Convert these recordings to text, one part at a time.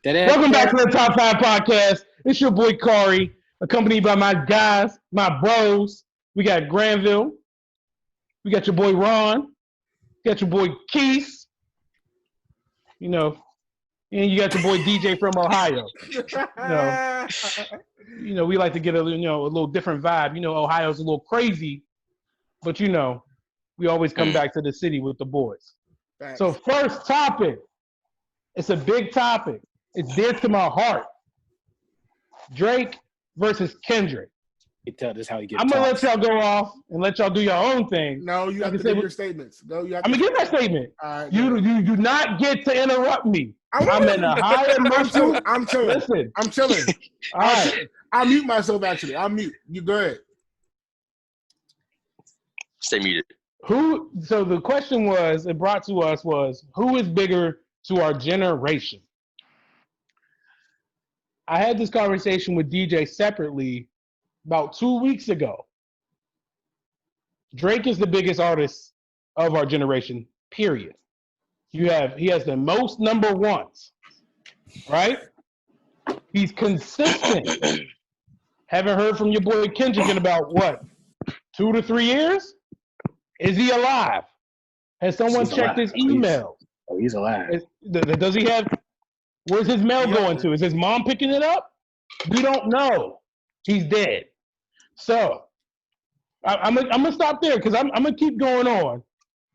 Welcome back to the Top 5 Podcast. It's your boy Kari, accompanied by my guys, my bros. We got Granville. We got your boy Ron. We got your boy Keith. And you got your boy DJ from Ohio. We like to get a little different vibe. Ohio's a little crazy, but we always come back to the city with the boys. Thanks. So first topic, it's a big topic. It's dear to my heart. Drake versus Kendrick. You tell this how you get. I'm gonna let y'all go off and let y'all do your own thing. No, you have to give your statements. No, you have I'm gonna give my statement. Right, you do not get to interrupt me. I'm in a high emotion. I'm chilling. Listen, I'm chilling. All right. I'll mute myself. Actually, I'll mute. You go ahead. Stay muted. So the question brought to us was, who is bigger to our generation? I had this conversation with DJ separately about 2 weeks ago. Drake is the biggest artist of our generation, period. He has the most number ones, right? He's consistent. Haven't heard from your boy Kendrick in about, 2 to 3 years? Is he alive? Has someone checked his email? He's alive. Does he have... Where's his mail going to? Is his mom picking it up? We don't know. He's dead. So I'm gonna stop there because I'm gonna keep going on.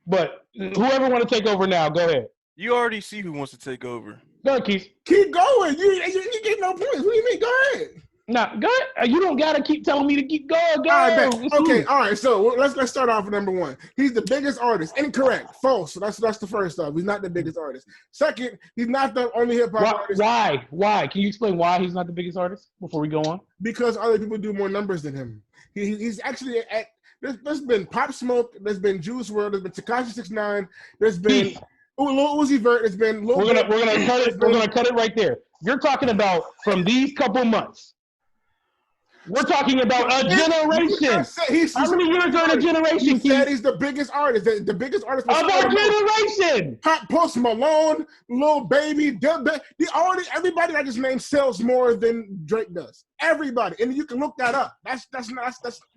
But whoever want to take over now, go ahead. You already see who wants to take over. Go ahead, Keith. Keep going. You get no points. What do you mean? Go ahead. Nah, go ahead. You don't gotta keep telling me to keep going. Go. All right. So let's start off with number one. He's the biggest artist. Incorrect. False. So that's the first stuff. He's not the biggest artist. Second, he's not the only hip hop artist. Why? Why? Can you explain why he's not the biggest artist before we go on? Because other people do more numbers than him. He's actually at. There's been Pop Smoke. There's been Juice WRLD. There's been Tekashi 6ix9ine. There's been Lil Uzi Vert. There's been Lil. We're gonna cut it. We're gonna cut it right there. You're talking about from these couple months. We're talking about a generation. How many years are in a generation? He said he's the biggest artist. The biggest artist of our generation. Post Malone, Lil Baby, everybody that just named sells more than Drake does. Everybody, and you can look that up. That's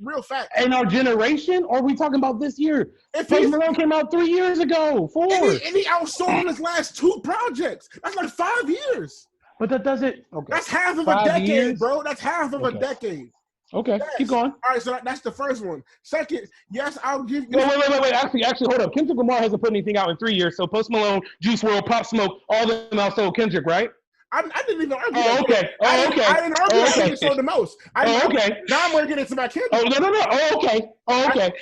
real fact. In our generation, or are we talking about this year? Post Malone came out 3 years ago, 4. And he outsold his last 2 projects. That's like 5 years. But that doesn't. Okay. That's half of a decade, years? Bro. That's half of a decade. Okay, yes. Keep going. All right, so that's the first one. Second, yes, I'll give you. Wait. Actually, hold up. Kendrick Lamar hasn't put anything out in 3 years. So Post Malone, Juice WRLD, Pop Smoke, all of them outsold Kendrick, right? I didn't even argue. Okay. I didn't argue that he sold the most. Okay. Now I'm going to get into my Kendrick. No. Okay.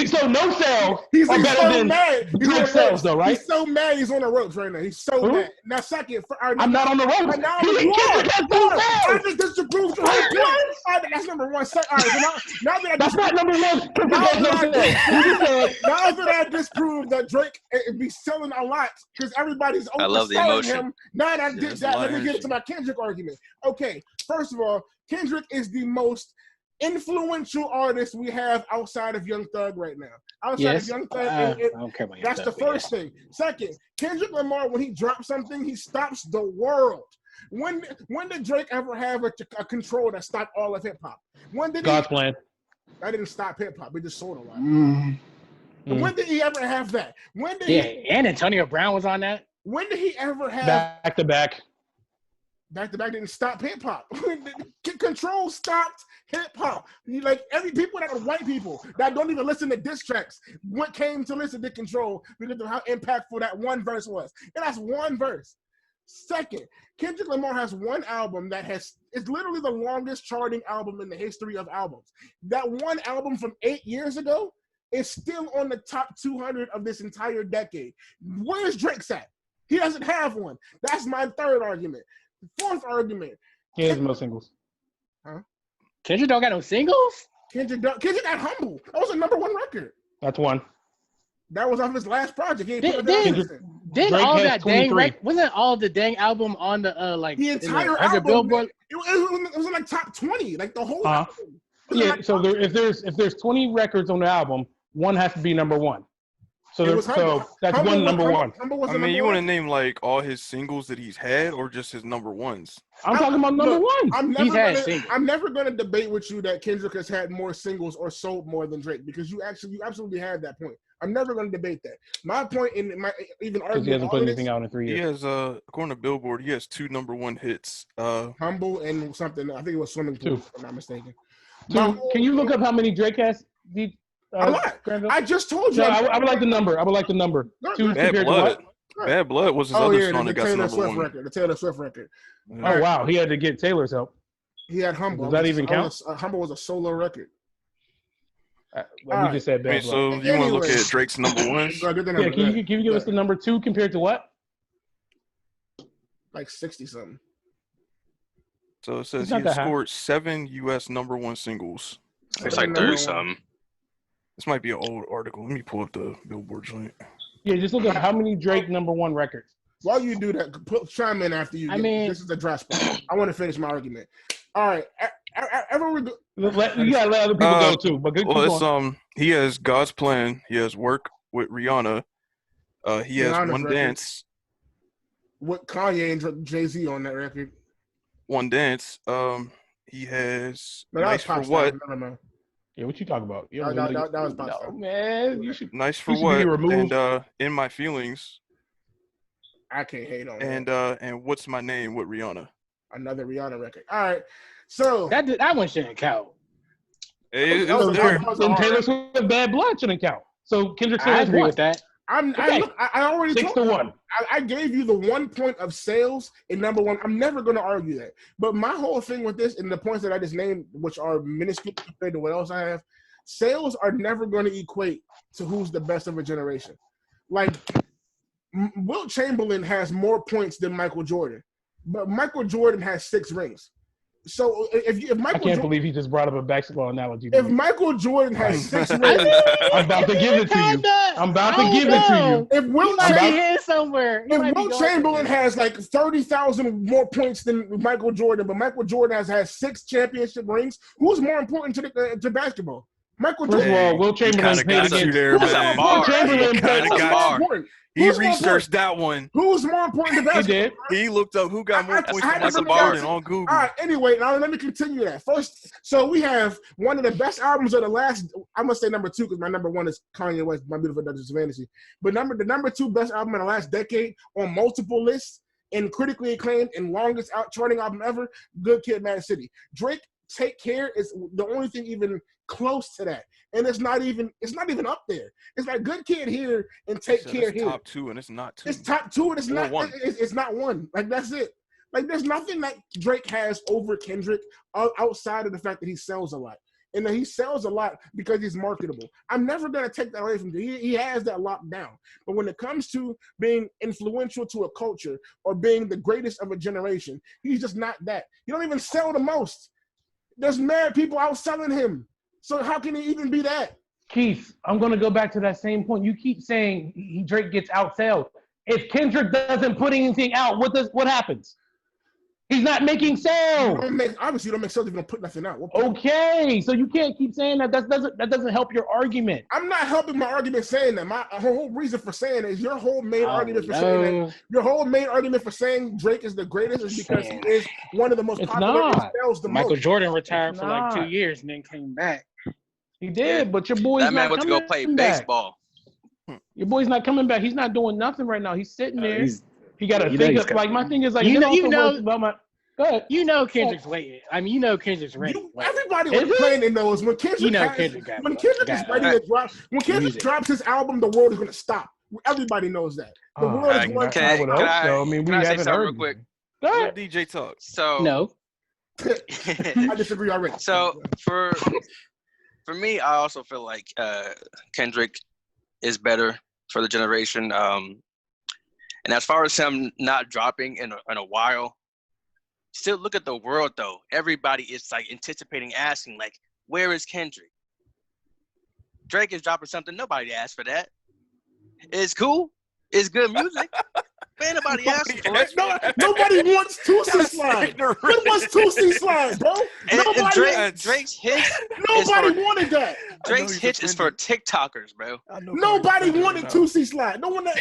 So no sales he's are better so than mad. Drake sales, though, right? He's so mad he's on the ropes right now. He's so mad. Now, second, I'm not on the ropes. Now I just disapproved your whole point. All right, that's number one. All right, so now that that's not number one. Now that I disproved that Drake be selling a lot because everybody's overselling him. Now that I did that, let me get into my Kendrick argument. Okay, first of all, Kendrick is the most influential artist we have outside of Young Thug right now. Outside of Young Thug, I don't care about that's the first thing. Second, Kendrick Lamar, when he drops something, he stops the world. When did Drake ever have a control that stopped all of hip hop? When did God's plan? That didn't stop hip hop. It just sold a lot. When did he ever have that? When did and Antonio Brown was on that. When did he ever have back to back? Back to back didn't stop hip hop. Control stopped hip hop. Like people that are white people that don't even listen to diss tracks, came to listen to Control because of how impactful that one verse was. And that's one verse. Second, Kendrick Lamar has one album it's literally the longest charting album in the history of albums. That one album from 8 years ago is still on the top 200 of this entire decade. Where's Drake's at? He doesn't have one. That's my third argument. Fourth argument. He has no singles. Huh? Kendrick don't got no singles? Kendrick got Humble. That was a number one record. That's one. That was off his last project. He ain't did all that dang wasn't all the dang album on the the entire album? Billboard? It was in like top 20, like the whole album. Yeah. So if there's 20 records on the album, one has to be number one. So that's one number one. I mean, you want to name like all his singles that he's had, or just his number ones? I'm talking about number ones. I'm never gonna debate with you that Kendrick has had more singles or sold more than Drake because you absolutely had that point. I'm never gonna debate that. My point in my even argument, he hasn't put anything out in 3 years. He has according to Billboard, he has 2 number 1 hits. Humble and something. I think it was Swimming Pool, if I'm not mistaken. Can you look up how many Drake has? A lot. I just told you. No, I would like the number. Two Bad Blood. Bad Blood was his other song that got number 1. Record, the Taylor Swift record. Yeah. Oh wow, he had to get Taylor's help. He had Humble. Does that even count? Humble was a solo record. We just said Bad Blood. So you want to look at Drake's number 1s? Yeah, can you give us the number 2 compared to what? Like 60 something. So it says he has scored 7 U.S. number 1 singles. It's like 30 something. This might be an old article. Let me pull up the Billboard joint. Yeah, just look at how many Drake number 1 records. While you do that, chime in after you. This is a dry spot. I want to finish my argument. All right. You gotta let other people go too. But it's he has God's Plan. He has Work with Rihanna. He has Rihanna's One record. Dance. With Kanye and Jay-Z on that record. One Dance. He has No, Nice for What. Yeah, what you talking about? That was Pop Star. Man, you should. Nice for What. And In My Feelings. I can't hate on that. And What's My Name with Rihanna. Another Rihanna record. All right. So that one shouldn't count. It was there. And Taylor Swift Bad Blood shouldn't count. So Kendrick still I has agree one. with that. I already 6-1. I gave you the 1 point of sales in number 1. I'm never going to argue that. But my whole thing with this and the points that I just named, which are minuscule compared to what else I have, sales are never going to equate to who's the best of a generation. Like Wilt Chamberlain has more points than Michael Jordan, but Michael Jordan has 6 rings. So if Michael, I can't believe he just brought up a basketball analogy. If Michael Jordan has 6 rings, I'm about to give it to you. I'm about to give it to you. If Wilt Chamberlain has like 30,000 more points than Michael Jordan, but Michael Jordan has 6 championship rings, who's more important to basketball? Michael Jordan. First of all, Wilt Chamberlain played against. Wilt Chamberlain played. He researched that one. Who's more important to basketball? He did. He looked up who got more points than Michael Jordan on Google. All right. Anyway, now let me continue that. First, so we have one of the best albums of the last. I'm gonna say number 2 because my number 1 is Kanye West, My Beautiful Dark Fantasy. But the number 2 best album in the last decade on multiple lists and critically acclaimed and longest out charting album ever. Good Kid, Mad City. Drake, Take Care is the only thing even close to that. And it's not even up there. It's like Good Kid here and Take Care here. Top 2 and it's not 2. It's top 2 and it's not 1. It's not 1. Like that's it. Like there's nothing that Drake has over Kendrick outside of the fact that he sells a lot. And that he sells a lot because he's marketable. I'm never gonna take that away from him. He has that locked down. But when it comes to being influential to a culture or being the greatest of a generation, he's just not that. He don't even sell the most. There's mad people outselling him. So how can he even be that? Keith, I'm going to go back to that same point. You keep saying Drake gets outsold. If Kendrick doesn't put anything out, what happens? He's not making sales. Obviously, you don't make sales if you don't put nothing out. Okay, so you can't keep saying that. That doesn't help your argument. I'm not helping my argument saying that. My whole reason for saying it is your whole main argument for saying that. Your whole main argument for saying Drake is the greatest is because he is one of the most popular and sells the most. Michael Jordan retired for like 2 years and then came back. He did, but your boy's that man not went to go play baseball. Your boy's not coming back. He's not doing nothing right now. He's sitting there. He got to think of, like, my thing is, like, go ahead. You know Kendrick's waiting. I mean, you know Kendrick's ready. Everybody was complaining though is when Kendrick is ready to drop. When Kendrick drops his album, the world is going to stop. Everybody knows that. The world is going to. I would hope so. I mean, we haven't heard real quick. Go ahead. DJ talk. So no. I disagree already. So for me, I also feel like Kendrick is better for the generation. And as far as him not dropping in a while, still look at the world though. Everybody is like anticipating, asking like, where is Kendrick? Drake is dropping something. Nobody asked for that. It's cool. It's good music. Man, nobody asked for it. Nobody wants Tootsie Slide. Who wants Tootsie Slide, bro? Drake's hit. Nobody wanted that. Drake's hits is for TikTokers, bro. Nobody wanted 2C Slide. No one that,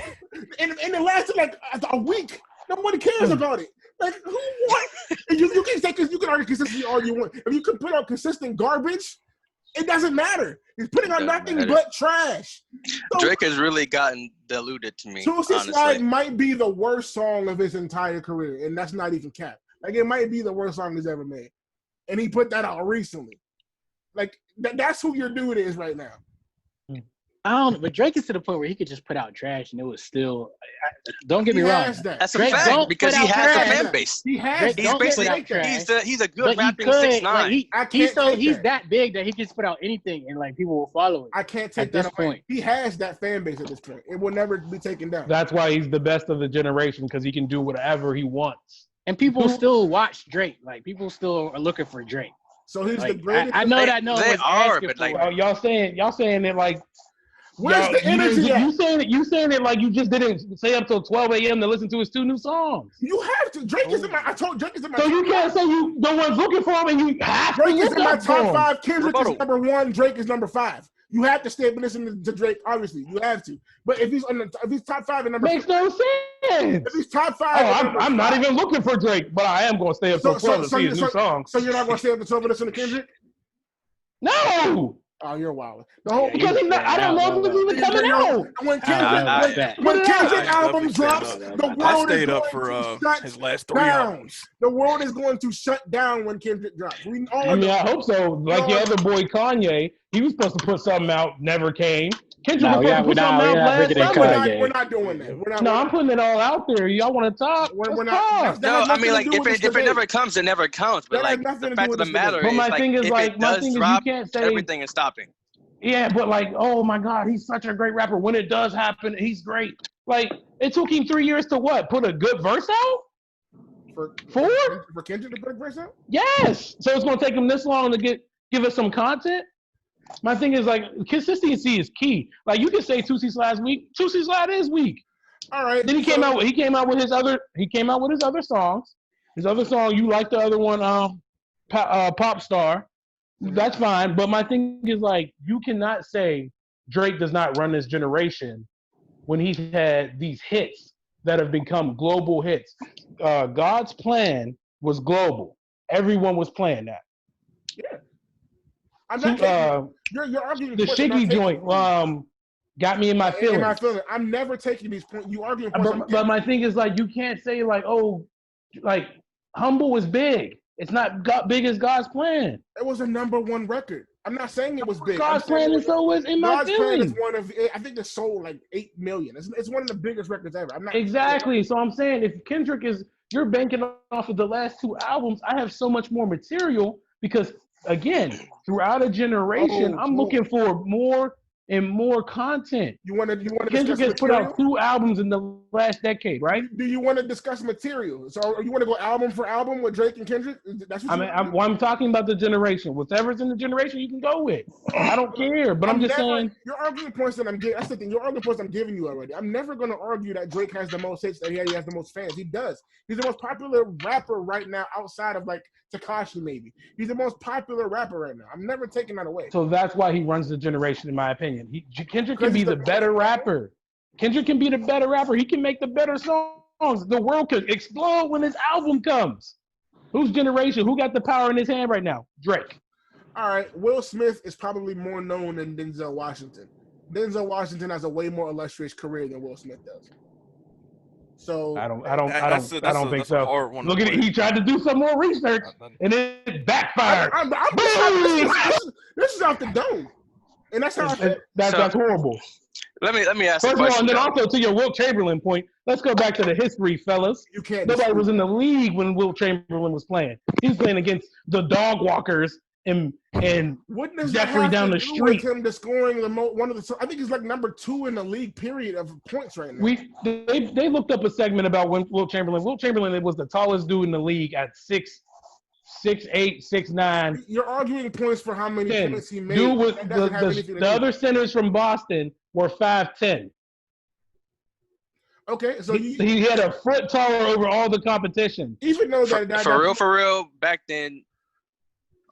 and it lasted like a week. Nobody cares about it. Like who what? You can say because you can argue consistency all you want. If you can put out consistent garbage, it doesn't matter. He's putting out nothing but trash. So, Drake has really gotten diluted to me. 2C Slide might be the worst song of his entire career, and that's not even cap. Like it might be the worst song he's ever made, and he put that out recently. Like that's who your dude is right now. I don't, but Drake is to the point where he could just put out trash and it was still. Don't get me wrong. That's a fact because he has a fan base. He has. He's basically he's a good rapping 6ix9ine. Like he's that big that he can just put out anything and like people will follow it. I can't take that away. He has that fan base at this point. It will never be taken down. That's why he's the best of the generation because he can do whatever he wants. And people still watch Drake. Like people still are looking for Drake. So he's the greatest. I know that. No, they are, but like y'all saying it like. Where's the energy at? You saying it like you just didn't stay up till 12 a.m. to listen to his 2 new songs. You have to. Drake is in my. I told Drake is in my. So you can't say no one's looking for him, and you have Drake to. Drake is in my top 5. Kendrick is number 1. Drake is number 5. You have to stay up and listen to Drake. Obviously, you have to. But if he's top 5 and number makes no sense. If he's top 5, I'm not even looking for Drake, but I am going to stay up till 12 to see his new songs. So you're not going to stay up till 12 and listen to Kendrick? No. Oh, you're wild. Because I don't know if he's even coming out. When Kendrick album drops, the world is going to his last 3 down. albums. The world is going to shut down when Kendrick drops. I hope so. Like your other boy Kanye, he was supposed to put something out, never came. Kendrick was supposed to put something out last summer. We're not doing that. I'm putting it all out there. Y'all want to talk? We're not. No, I mean, like, if it never comes, it never comes. But, like, the fact of the matter is, my thing is, you can't say everything is stopping. Yeah, but like, oh my God, he's such a great rapper. When it does happen, he's great. Like, it took him 3 years to what? Put a good verse out? For Kendrick to put a verse out? Yes. So it's going to take him this long to give us some content? My thing is, like, consistency is key. Like, you can say 2C Slide's weak. 2C Slide is weak. All right. Then he came out with his other songs. His other song, you like the other one, Pop Star. That's fine, but my thing is like you cannot say Drake does not run this generation when he's had these hits that have become global hits. God's Plan was global. Everyone was playing that. Yeah. I'm not you're arguing the Shiggy joint got me in my feelings. I'm never taking these points. You arguing but my thing is like you can't say like Humble is big. It's not big as God's Plan. It was a number 1 record. I'm not saying it was big. God's Plan is always in my God's Plan is one of. I think it sold like 8 million. It's one of the biggest records ever. I'm not exactly. So I'm saying if Kendrick you're banking off of the last 2 albums. I have so much more material because again, throughout a generation, I'm looking for more and more content. You want to Kendrick has put out 2 albums in the last decade, right? Do you want to discuss material? So you want to go album for album with Drake and Kendrick? That's what I'm talking about the generation. Whatever's in the generation, you can go with. I don't care, but I'm just saying. You're arguing points that I'm giving. That's the thing. You're arguing points I'm giving you already. I'm never going to argue that Drake has the most hits, that he has the most fans. He does. He's the most popular rapper right now outside of like Tekashi maybe. He's the most popular rapper right now. I'm never taking that away. So that's why he runs the generation, in my opinion. Kendrick can be the better rapper. Kendrick can be the better rapper. He can make the better songs. The world could explode when his album comes. Whose generation? Who got the power in his hand right now? Drake. All right. Will Smith is probably more known than Denzel Washington. Denzel Washington has a way more illustrious career than Will Smith does. So I don't think so. Look at it. He tried to do some more research and it backfired. This is off the dome. And that's how I feel. That's horrible. Let me ask First a question. First of all, and then also to your Wilt Chamberlain point, let's go back to the history, fellas. Nobody was in the league when Wilt Chamberlain was playing. He was playing against the dog walkers and Jeffrey down the street. Him to scoring I think he's like number 2 in the league period of points right now. They looked up a segment about Wilt Chamberlain. Wilt Chamberlain was the tallest dude in the league at 6'8", 6'9". You're arguing points for how many points he made. Dude with the other centers from Boston were 5'10". Okay, so he had a foot taller over all the competition. Even though that for real, back then,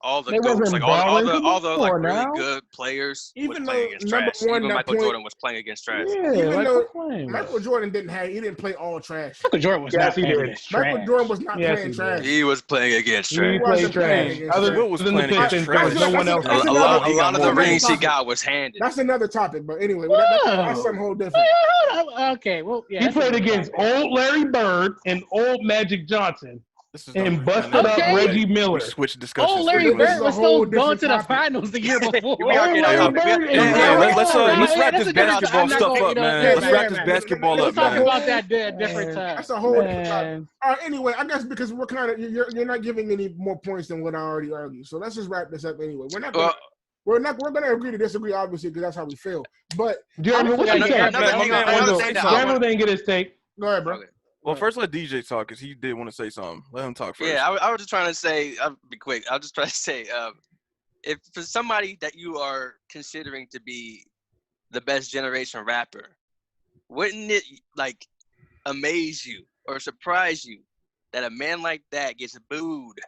all the They goats, wasn't like all the balling. like Come on really now. good players was Even playing though against number trash. one, Even that Michael point- Jordan was playing against trash. Yeah, Even like though quit playing. Michael Jordan didn't play all trash. Michael Jordan was Yes, not he playing did. against Michael trash. Jordan was not Yes, playing he trash. did. He was playing against He trash. played wasn't playing trash. against Other trash. Will was than the playing against Pistons, trash. there was no one else. That's A another- lot of the another rings he topic. got was handed. That's another topic, but anyway, Whoa. that's something whole different. Hold on. Okay, well, yeah. He that's a played good against topic. old Larry Bird and old Magic Johnson This is and the- busted Okay. up Reggie We Miller. switched discussions. Oh, Larry pretty much. This is Bird a was whole still going different to the topic. finals the year before. We are getting Larry off topic. Bird We- is Yeah, right. let's Yeah, wrap that's this a different basketball I'm not stuff gonna- up, man. yeah, Let's man, wrap this man. basketball Let's up, talk man. about that different time. That's a whole different topic. Man. All right, anyway, I guess because we're kind of you're not giving any more points than what I already argued. So let's just wrap this up anyway. We're gonna agree to disagree, obviously, because that's how we feel. But Jeremy, what's Honestly, your I- take? another thing that I Jeremy didn't get his take. go ahead, bro. Okay. Well, first let DJ talk because he did want to say something. Let him talk first. Yeah, I was just trying to say. I'll be quick. I'll just try to say, if for somebody that you are considering to be the best generation rapper, wouldn't it like amaze you or surprise you that a man like that gets booed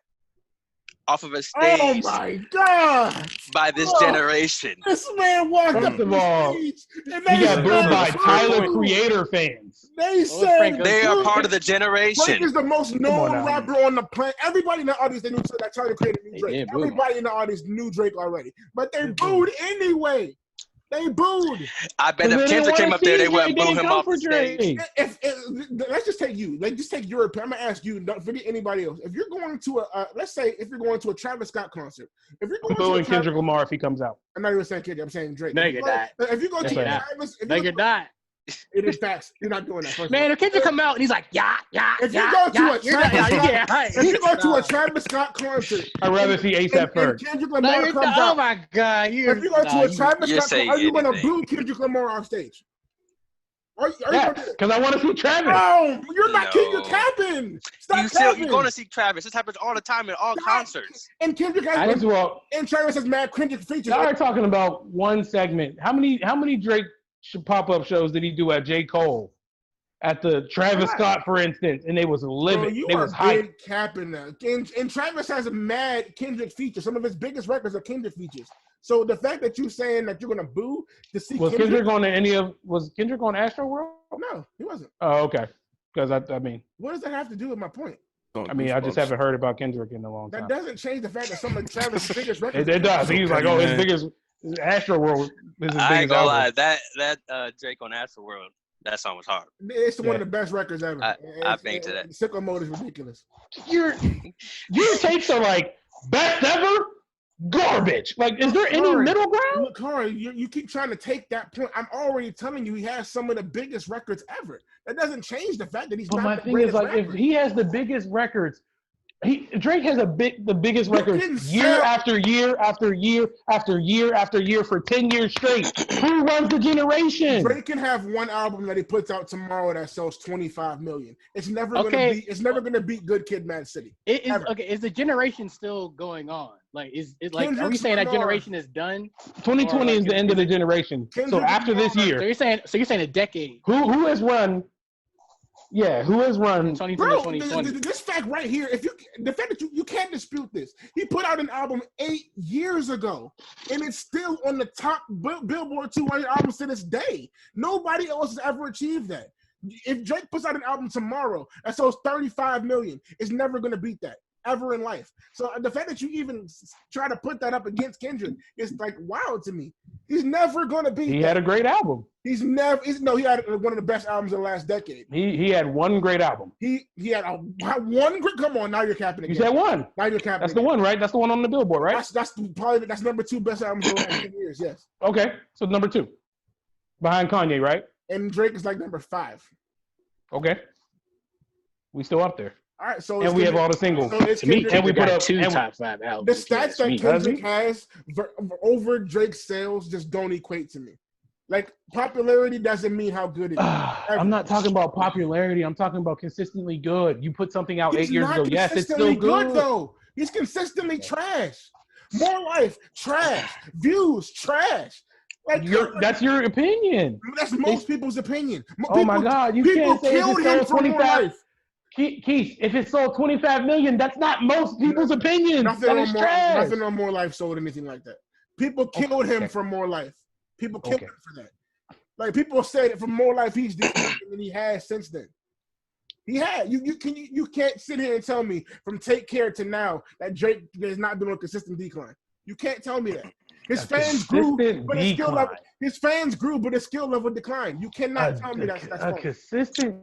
off of a Oh stage my God! by this Oh. generation? This man walked up First to of the all, stage and He they got booed by said, Tyler "Boo." Creator fans. They Frank said goes, They are "Boo." part of the Drake generation. is the most on known now. rapper on the planet. Everybody in the audience they knew that Tyler Creator knew They Drake. did boo him. Everybody in the audience knew Drake already, but they booed anyway. They booed. I bet if Kendrick came up there, they wouldn't boo him off the stage. Let's just take you. Like, just take your opinion. I'm gonna ask you. Don't forget anybody else. If you're going to let's say if you're going to a Travis Scott concert, if you're I'm going to booing a Kendrick Lamar if he comes out. I'm not even saying Kendrick. I'm saying Drake. No, If you're you go- not. If you go No, to you're a not. Travis, if No, you you're go- not. it is facts. You're not doing that. First of all. Man, if Kendrick come out and he's like, yeah. If you go to a you're not, Travis Scott, yeah, right. if you go to a Travis Scott concert, I'd rather see ASAP Ferg. Kendrick No, Lamar you're comes not. Oh out. my God, If you go to a Travis you're Scott, saying are you going to anything. boo Kendrick Lamar off stage? Are you Yes, going to? because I want to see Travis. Oh, you're not No. You're capping. Stop You're capping. going to see Travis. This happens all the time in all Stop. concerts. And Kendrick First has of all, and Travis has mad Kendrick features. y'all are talking about one segment. How many Drake pop-up shows did he do at J. Cole? At the Travis Scott, for instance, and they was Bro, livid. you They are was hype. big capping now. And Travis has a mad Kendrick features. Some of his biggest records are Kendrick features. So the fact that you're saying that you're gonna boo to see Was Kendrick on Astro World? No, he wasn't. Oh, okay. Because I mean, What does that have to do with my point? I just haven't heard about Kendrick in a long That time. doesn't change the fact that some of Travis' biggest records. It does. He's like, petty, his man. biggest Astro World is his biggest I ain't gonna album. lie. That Drake on Astro World, that song was hard. It's one of the best records ever. I think to that. Sicko Mode is ridiculous. Your takes are like best ever, garbage. Like, is there any Sorry. middle ground? Look, Corey, you keep trying to take that point. I'm already telling you he has some of the biggest records ever. That doesn't change the fact that he's But not my the thing is, greatest like, rapper. if he has the biggest records, Drake has the biggest You records can year sell- after year after year after year after year for 10 years straight. Who runs the generation? Drake can have one album that he puts out tomorrow that sells 25 million. It's never Okay. gonna beat Good Kid, Mad City. It is Ever. okay. Is the generation still going on? Like, is it like? Are we Kendrick's saying that going on. generation is done? 2020 Or, is the end of the generation. So Kendrick after this Lamar- year, So you're saying a decade? who has run? Yeah, who has run? 2020, Bro, 2020. this fact right here, the fact that you can't dispute this. He put out an album 8 years ago, and it's still on the top Billboard 200 albums to this day. Nobody else has ever achieved that. If Drake puts out an album tomorrow that sells 35 million, it's never going to beat that ever in life. So the fact that you even try to put that up against Kendrick is like wild to me. He's never going to beat He that. had a great album. He had one of the best albums of the last decade. He had one great album. He had one great. Come on, now you're capping You again. said one. Now you're capping. That's the again. one, right? That's the one on the Billboard, right? That's number 2 best album of the last 10 years. Yes, Okay, so number 2, behind Kanye, right? and Drake is like number 5. Okay, we still up there, All right, so and we have all the singles. So it's To me, Kendrick- And we Kendrick put got up- two and we- top 5 the albums. stats that Me. Kendrick has over Drake's sales just don't equate to me. Like popularity doesn't mean how good it is. I'm not talking about popularity. I'm talking about consistently good. You put something out He's 8 years not ago. Yes, it's still consistently good. though. He's consistently trash. More Life, trash. Views, trash. Like That's your opinion. that's most people's opinion. Oh my God, you people can't say it killed just him sells for More 25. Life. Keith, if it sold 25 million, that's not most people's opinion. Nothing Nothing on More Life sold anything like that. People killed him for More Life. People killed him for that. Like people say that for More Life, he's declined than he has since then. He had you can't sit here and tell me from Take Care to now that Drake has not been on a consistent decline. You can't tell me that. His fans grew, but his skill level. His fans grew, but his skill level declined. You cannot tell me that's a consistent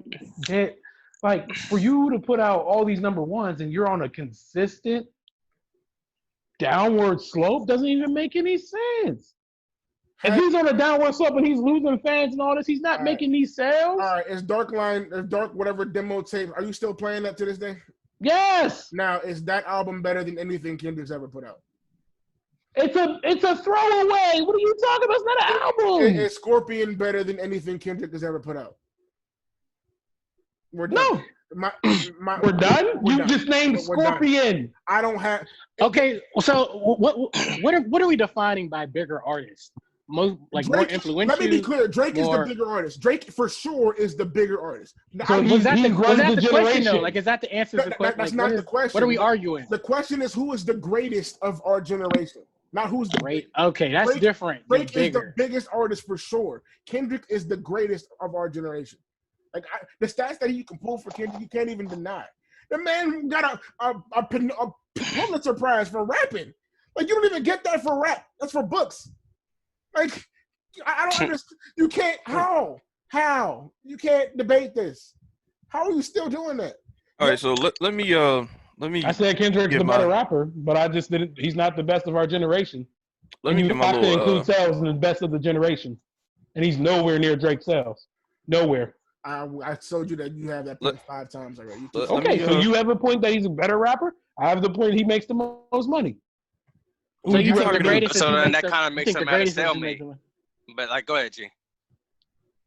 hit. Like for you to put out all these number ones and you're on a consistent downward slope doesn't even make any sense. If he's on a downward slope and he's losing fans and all this, he's not making these sales. All right, is Dark whatever demo tape? Are you still playing that to this day? Yes. Now, is that album better than anything Kendrick's ever put out? It's a throwaway. What are you talking about? It's not an album. Is Scorpion better than anything Kendrick has ever put out? We're done. No. We're done? You just named Scorpion. I don't have. Okay, so what are we defining by bigger artists? More influential. Let me be clear. Drake is the bigger artist. Drake for sure is the bigger artist. So was that the question though? Like, is that the answer to the question? That's not the question. What are we arguing? The question is who is the greatest of our generation, not who's the great. Okay, that's different. Drake is the biggest artist for sure. Kendrick is the greatest of our generation. Like the stats that you can pull for Kendrick, you can't even deny. The man got a Pulitzer Prize for rapping. Like you don't even get that for rap. That's for books. Like, I don't understand. You can't. How? You can't debate this. How are you still doing that? All right, so let me. I said Kendrick's the better rapper, but I just didn't. He's not the best of our generation. Let me you have to include sales in the best of the generation, and he's nowhere near Drake sales. Nowhere. I told you that you have that point 5 times already. Okay, so you have a point that he's a better rapper. I have the point he makes the most money. So you think the greatest? So then that kind of makes him out of stalemate. But like, go ahead, G.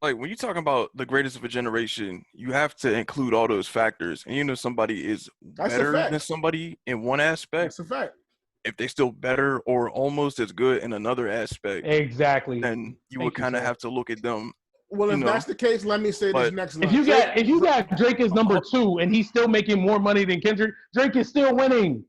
Like when you're talking about the greatest of a generation, you have to include all those factors. And you know, somebody is better than somebody in one aspect. That's a fact. If they're still better or almost as good in another aspect, exactly, then you would kind of have to look at them. Well, if that's the case, let me say this next line. If you got Drake as number 2 and he's still making more money than Kendrick, Drake is still winning.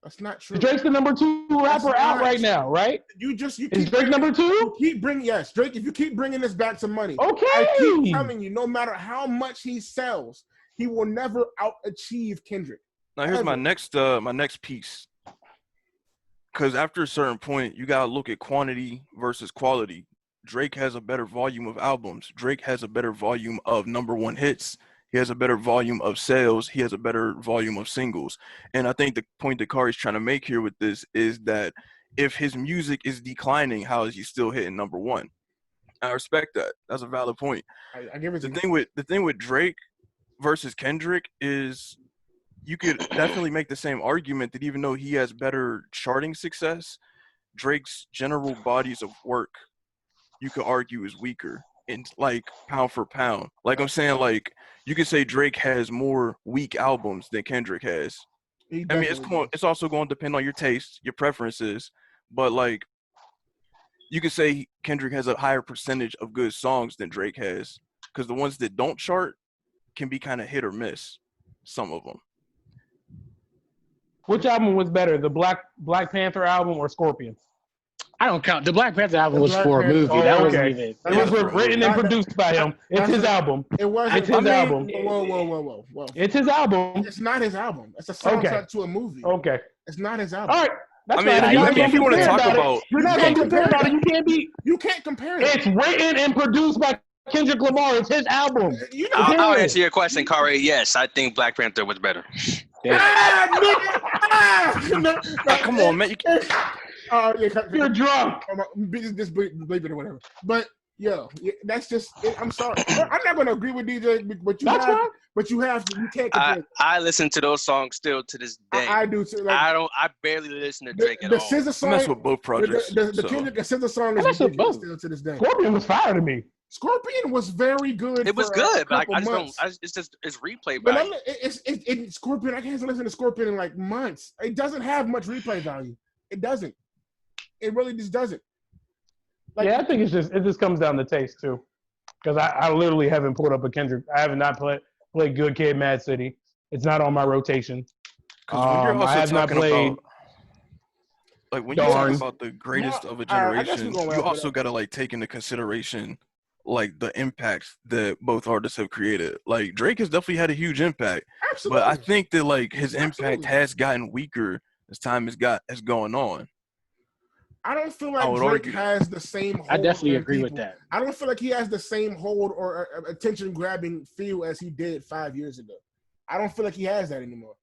That's not true. Drake's the number 2 rapper out right now, right? Is Drake number 2? Drake. If you keep bringing this back to money, okay. I keep telling you, no matter how much he sells, he will never out-achieve Kendrick. Now here's my next piece. Because after a certain point, you gotta look at quantity versus quality. Drake has a better volume of albums. Drake has a better volume of number 1 hits. He has a better volume of sales. He has a better volume of singles. And I think the point that Kari's trying to make here with this is that if his music is declining, how is he still hitting number 1? I respect that. That's a valid point. I give it to the thing with Drake versus Kendrick is you could definitely make the same argument that even though he has better charting success, Drake's general bodies of work, you could argue, is weaker. And like pound for pound, like I'm saying, like you could say Drake has more weak albums than Kendrick has. I mean, it's also going to depend on your taste, your preferences, but like you could say Kendrick has a higher percentage of good songs than Drake has, because the ones that don't chart can be kind of hit or miss. Some of them. Which album was better, the Black Panther album or Scorpion? I don't count. The Black Panther album was for a movie. That wasn't even. It was written and produced by him. It's his album. It was. It's his album. Whoa. It's his album. It's not his album. It's a soundtrack to a movie. Okay. It's not his album. All right. That's if you want to talk about, you're not going to compare about it. You can't compare it. It's written and produced by Kendrick Lamar. It's his album. I'll answer your question, Kari. Yes, I think Black Panther was better. Come on, man. You're drunk. Just believe it or whatever. But that's just. I'm sorry. I'm not going to agree with DJ, but you can't compare. I listen to those songs still to this day. I do too. Like, I barely listen to Drake at all. The SZA song. I mess with both projects. The Kendrick SZA song is ridiculous still to this day. Scorpion was fire to me. Scorpion was very good. It was good, but I just don't. It's replay value. But it's Scorpion. I can't listen to Scorpion in like months. It doesn't have much replay value. It doesn't. It really just doesn't. Like, I think it just comes down to taste too, because I literally haven't pulled up a Kendrick. I have not played Good Kid, Mad City. It's not on my rotation. 'Cause when you're I also have not talking played. about, like, when you talk Darn. about the greatest of a I guess we're generation, gonna wrap you it also up. got to like take into consideration like the impacts that both artists have created. Like Drake has definitely had a huge impact, Absolutely. but I think that like his impact Absolutely. has gotten weaker as time has gone on. I don't feel I like would Drake argue. has the same hold I definitely on agree with people. that. I don't feel like he has the same hold or attention-grabbing feel as he did 5 years ago. I don't feel like he has that anymore.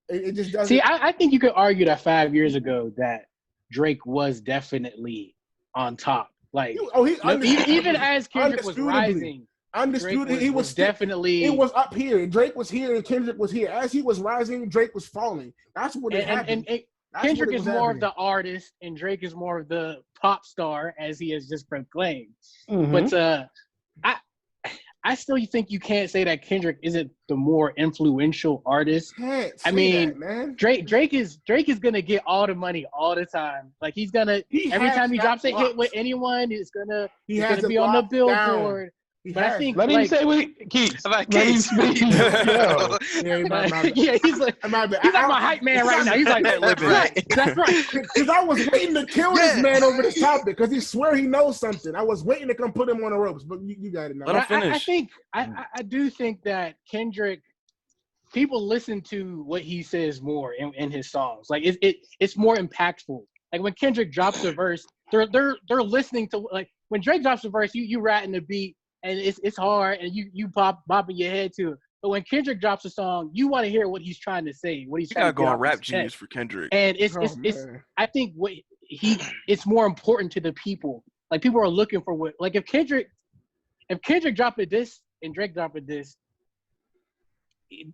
It just doesn't. See, I think you could argue that 5 years ago that Drake was definitely on top. Like, even as Kendrick was rising, undisputed, Drake he was still, definitely. It was up here. Drake was here and Kendrick was here. As he was rising, Drake was falling. That's what it happened. That's Kendrick what it is was more happening. of the artist, and Drake is more of the pop star, as he has just proclaimed. Mhm. But I still think you can't say that Kendrick isn't the more influential artist. Can't I say mean, that, man. Drake is gonna get all the money all the time. Like he's gonna every has time he that drops a hit locked. with anyone, it's gonna has it be on the locked down. billboard. He But I has think it. Let him like, say what he keeps. About Let him kids. speak. Yo. Yeah, yeah, he's like my bad. he's like my hype man right now. He's like, that's right, that's right. Because I was waiting to kill this man over this topic because he swear he knows something. I was waiting to come put him on the ropes, but you got it now. Let him I finish. think I do think that Kendrick, people listen to what he says more in his songs. Like it's more impactful. Like when Kendrick drops a verse, they're listening to, like when Drake drops a verse, you ratting the beat and it's hard and you bopping your head to it. But when Kendrick drops a song, you want to hear what he's trying to say, what he's You trying gotta to go get on off Rap his Genius chest. for Kendrick. And it's man. I think it's more important to the people. Like people are looking for what, like if Kendrick dropped a diss and Drake dropped a diss,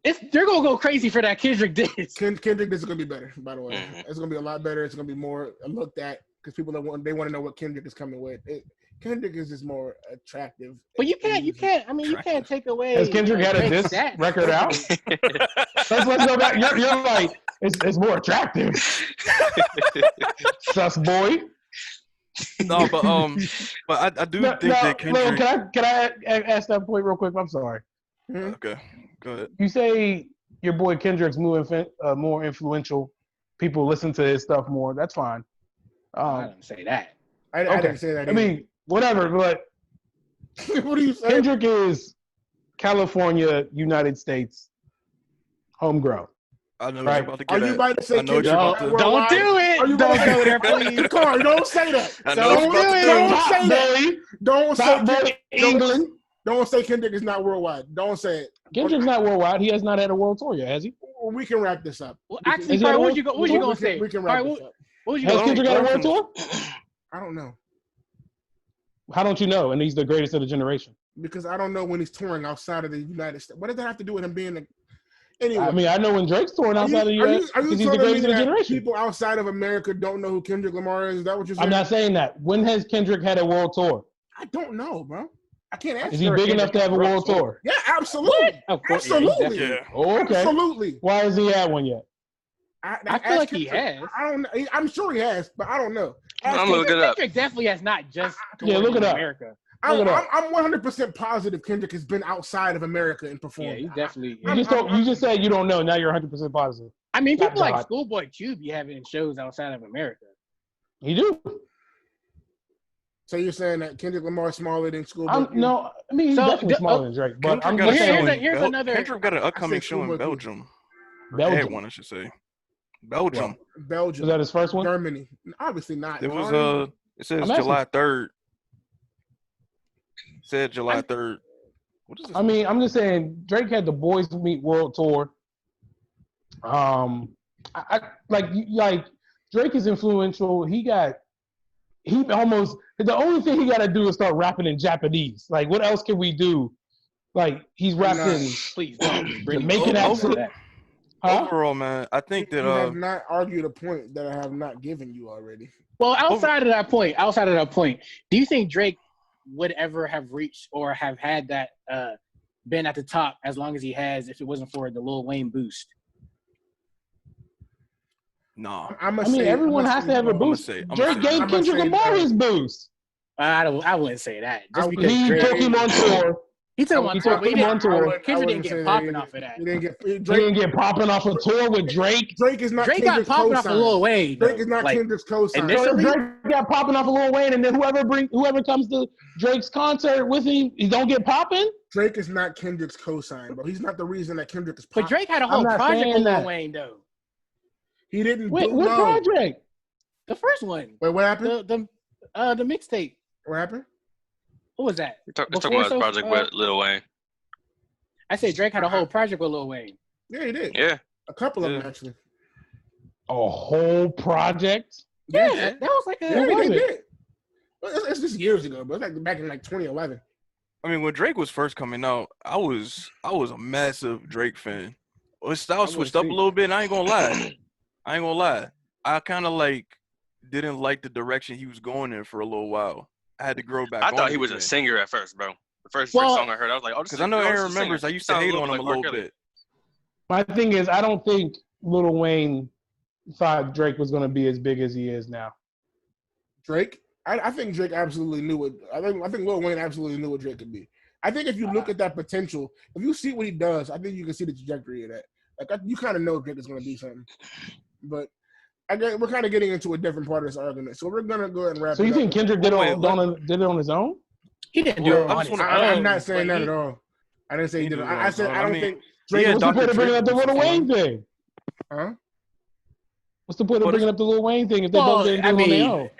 they're gonna go crazy for that Kendrick diss. Kendrick is going to be better, by the way. Mhm. It's going to be a lot better. It's going to be more looked at because people want to know what Kendrick is coming with. Kendrick is just more attractive. But you can't. I mean, you can't take away. Has Kendrick had a Drake's diss stats. record out? Let's go back. You're like, it's more attractive. Sus boy. No, but I do think that Kendrick. Can I ask that point real quick? I'm sorry. Okay, go ahead. You say your boy Kendrick's more influential. People listen to his stuff more. That's fine. I didn't say that. I didn't say that I either. mean, whatever. But what do you say? Kendrick is California, United States, homegrown. I know Right. you're about to Are get you at. about to say I know what you're Kendrick? about to. Don't do Are it. you Don't about go to there, please. Car, don't say that. I know what you're about to do. Don't say that. Boy, Don't say top boy, Kendrick. England. Don't say Kendrick is not worldwide. Don't say it. Kendrick's not worldwide. He has not had a world tour yet, has he? We can wrap this up. Well, We actually, can- Carl, what was you gonna we say? can- We can wrap Carl, this up. what was you Has gonna say? Kendrick had a world tour? I don't know How don't you know? And he's the greatest of the generation. because I don't know when he's touring outside of the United States. What does that have to do with him being? Anyway, I mean, I know when Drake's touring outside of the U.S. Are you because he's the telling me greatest of the that generation. people outside of America don't know who Kendrick Lamar is? Is that what you're saying? I'm not saying that. When has Kendrick had a world tour? I don't know, bro. I can't answer. Is he big enough to have a world tour? Yeah, absolutely. Of course, yeah, he's Absolutely. definitely- Yeah. Oh, okay. Absolutely. Why has he had one yet? I feel like he has. I don't know. I'm sure he has, but I don't know. I'm looking it up. Kendrick definitely has not just Yeah, look toured in it up. America. Look it up. I'm 100% positive Kendrick has been outside of America and performed. Yeah, he's definitely. You just said you don't know. Now you're 100% positive. I mean, people like God. Schoolboy Q be having shows outside of America. You do. So you're saying that Kendrick Lamar is smaller than Schoolboy? No, I mean, he's So, definitely smaller than Drake. But Kendrick I'm got just a show saying, here's another- Kendrick got an upcoming show in Schoolboy Q. Belgium. Or Belgium. had one, I should say. Belgium. Belgium. Was that his first one? Germany. Obviously not. It was Germany. It says I'm asking- July 3rd. Said July 3rd. What is this? I mean, I'm just saying Drake had the Boys Meet World Tour. I like Drake is influential. The only thing he got to do is start rapping in Japanese. Like, what else can we do? Like, he's rapping. Please don't bring Making over accent. that. Huh? Overall, man, I think that You have not argued a point that I have not given you already. Well, outside of that point, do you think Drake would ever have reached or have had that been at the top as long as he has if it wasn't for the Lil Wayne boost? nah. I mean, everyone has to have a boost. I'm Drake gave Kendrick Lamar his boost. I wouldn't say that. Just because He Drake, took him on tour. He took him on He tour, took but him on tour. Kendrick didn't get popping off of that. He didn't get He Drake. didn't get popping off a tour with Drake. Drake is not Drake got Kendrick's popping off of cosign. Lil Wayne. Drake though. is not Like, Kendrick's cosign. initially- So Drake got popping off of Lil Wayne, and then whoever comes to Drake's concert with him, he don't get popping. Drake is not Kendrick's cosign, bro. He's not the reason that Kendrick is popping. But Drake had a whole I'm not project saying with Lil that. Wayne, though. He didn't. Wait, what no. project? The first one. Wait, what happened? The mixtape. What happened? What was that? You're talking about his project with Lil Wayne. I said Drake had a whole project with Lil Wayne. Yeah, he did. Yeah. A couple of them actually. A whole project? Yeah, that was like Yeah, a. was they it? did. It's just years ago, but it's like back in like 2011. I mean, when Drake was first coming out, I was a massive Drake fan. His style switched up a little bit, and I ain't gonna lie. I kind of like didn't like the direction he was going in for a little while. I had to grow back. I thought on he it was a again. singer at first, bro. The first Well, song I heard, I was like, oh, this Because I know this Aaron is a singer. remembers I He used to sounds hate little on him bit a like little R. Kelly. bit. My thing is, I don't think Lil Wayne thought Drake was going to be as big as he is now. Drake, I think Drake absolutely knew what. I think Lil Wayne absolutely knew what Drake could be. I think if you look at that potential, if you see what he does, I think you can see the trajectory of that. Like you kind of know Drake is going to be something. But we're kind of getting into a different part of this argument, so we're gonna go ahead and wrap. So it you up. think Kendrick did it on his own? He didn't do Well, it I on just his wanna- own. I'm not saying but that he- at all. I didn't say he He did it. did I it said on his I own. don't I mean, think he Drake. had What's the Dr. point of bringing up the Dre Lil was Wayne fun. thing? Huh? What's the point of But bringing up the Lil Wayne thing if they Well, both didn't do I it on their mean, own?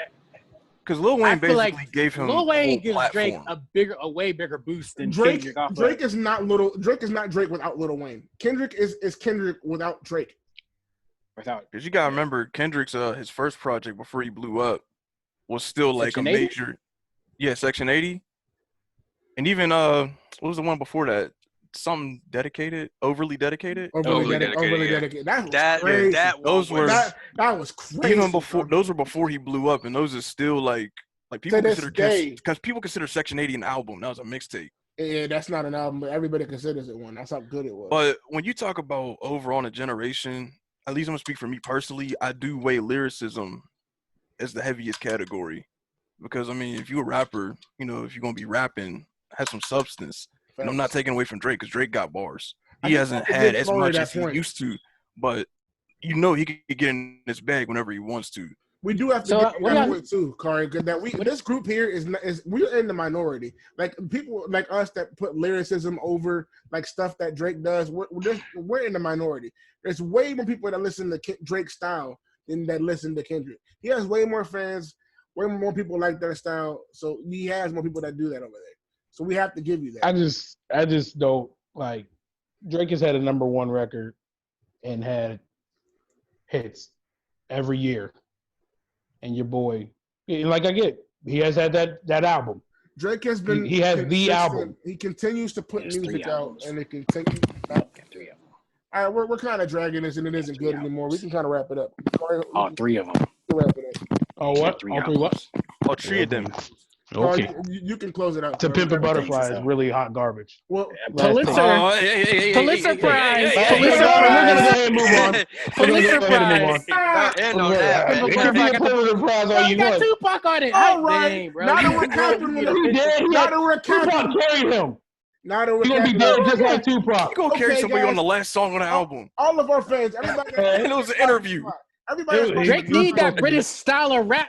Because Lil I Wayne feel basically like gave him Lil a Wayne whole gives Drake platform. a way bigger boost than Drake. Kendrick off Drake of. is not Drake without Lil Wayne. Kendrick is Kendrick without Drake. Without Because you gotta remember, Kendrick's his first project before he blew up was still like Section a 80? major, Section 80, and even what was the one before that? Something dedicated, overly dedicated. Overly dedicated. That was crazy. That was crazy. Even before those were before he blew up, and those are still like people To this consider day. because people consider Section 80 an album. That was a mixtape. Yeah, that's not an album, but everybody considers it one. That's how good it was. But when you talk about overall in a generation, at least I'm gonna speak for me personally, I do weigh lyricism as the heaviest category. Because I mean, if you're a rapper, if you're gonna be rapping, have some substance. And I'm not taking away from Drake because Drake got bars. He hasn't had as much as he used to, but he could get in his bag whenever he wants to. We do have to get to that point too, Kari. This group here is we're in the minority. Like people like us that put lyricism over like stuff that Drake does. We're in the minority. There's way more people that listen to Drake's style than that listen to Kendrick. He has way more fans, way more people like that style. So he has more people that do that over there. So we have to give you that. I just don't like Drake has had a number one record and had hits every year. And your boy, like I get, he has had that album. Drake has been. He has the album. He continues to put music out, and it continues. Three of them. All right, we're kind of dragging this, and it isn't good anymore. We can kind of wrap it up. All three of them. Wrap it up. Oh, what? All three what? All three of them. Okay. You can close it out. To Pimp a Butterfly is really hot garbage. Well, Pulitzer. Pulitzer Prize. We're Pulitzer gonna go Prize. ahead and move on. Pulitcer Prize. It could be a Pulitzer Prize all He you got want. Tupac on it. all right. Dang, bro. Now that we're capping with He did. now that we're Tupac capping, carried him. now that we're He's gonna be capping, dead just like Tupac. You gonna carry Okay, somebody guys. on the last song on the album? all of our fans, everybody. And it was an interview. Everybody, that's Drake watching- need that British style of rap.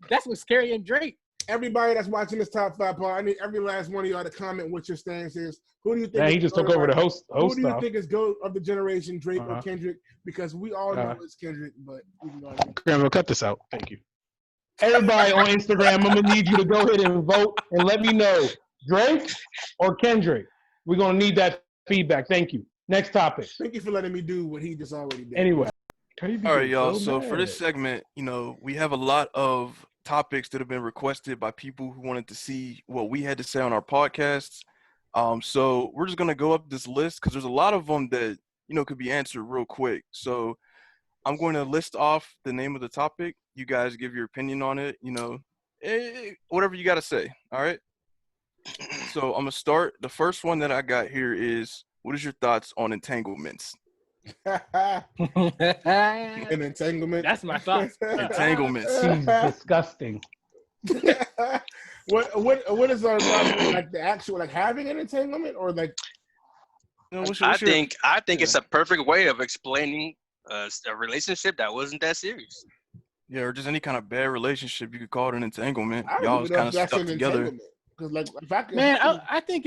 That's what's carrying Drake. everybody that's watching this top five part. I need every last one of y'all to comment what your stance is. Who do you think? Yeah, he just took over the host Who do you stuff. think is GOAT of the generation, Drake or Uh-huh. Kendrick? Because we all know it's Kendrick, but we can go ahead. Grandma, cut this out. Thank you. Everybody on Instagram, I'm gonna need you to go ahead and vote and let me know Drake or Kendrick. We're gonna need that feedback. Thank you. Next topic. Thank you for letting me do what he just already did. Anyway. All right, y'all. So for this segment, we have a lot of topics that have been requested by people who wanted to see what we had to say on our podcasts. So we're just gonna go up this list because there's a lot of them that could be answered real quick. So I'm going to list off the name of the topic. You guys give your opinion on it. Whatever you got to say. All right. So I'm gonna start. The first one that I got here is, what is your thoughts on entanglements? An entanglement. That's my thoughts. Entanglements. He's disgusting. What is our like the actual like having an entanglement or like? I think it's a perfect way of explaining a relationship that wasn't that serious. Yeah, or just any kind of bad relationship, you could call it an entanglement. I don't Y'all even was know kind if of that's stuck an together. entanglement. Because like if I could, Man, I think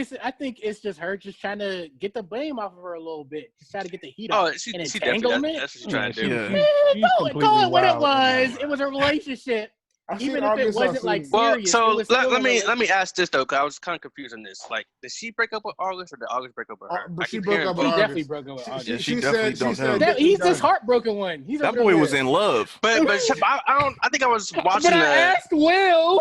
it's just her just trying to get the blame off of her a little bit. Just try to get the heat Oh, off. she An definitely entanglement? that's what she's trying to do. Yeah. Man, She's call completely it what it wild in that. was. It was a relationship. I seen Even if it August wasn't like on Well, serious, it so was still let a me relationship. ask this though, because I was kind of confused on this. Like, did she break up with August, or did August break up with her? But I she keep broke hearing up He with both. definitely August. broke up with August. Yeah, she definitely dumped him. He's this heartbroken one. He's That over boy there. was in love. But I think I was watching But I asked Will.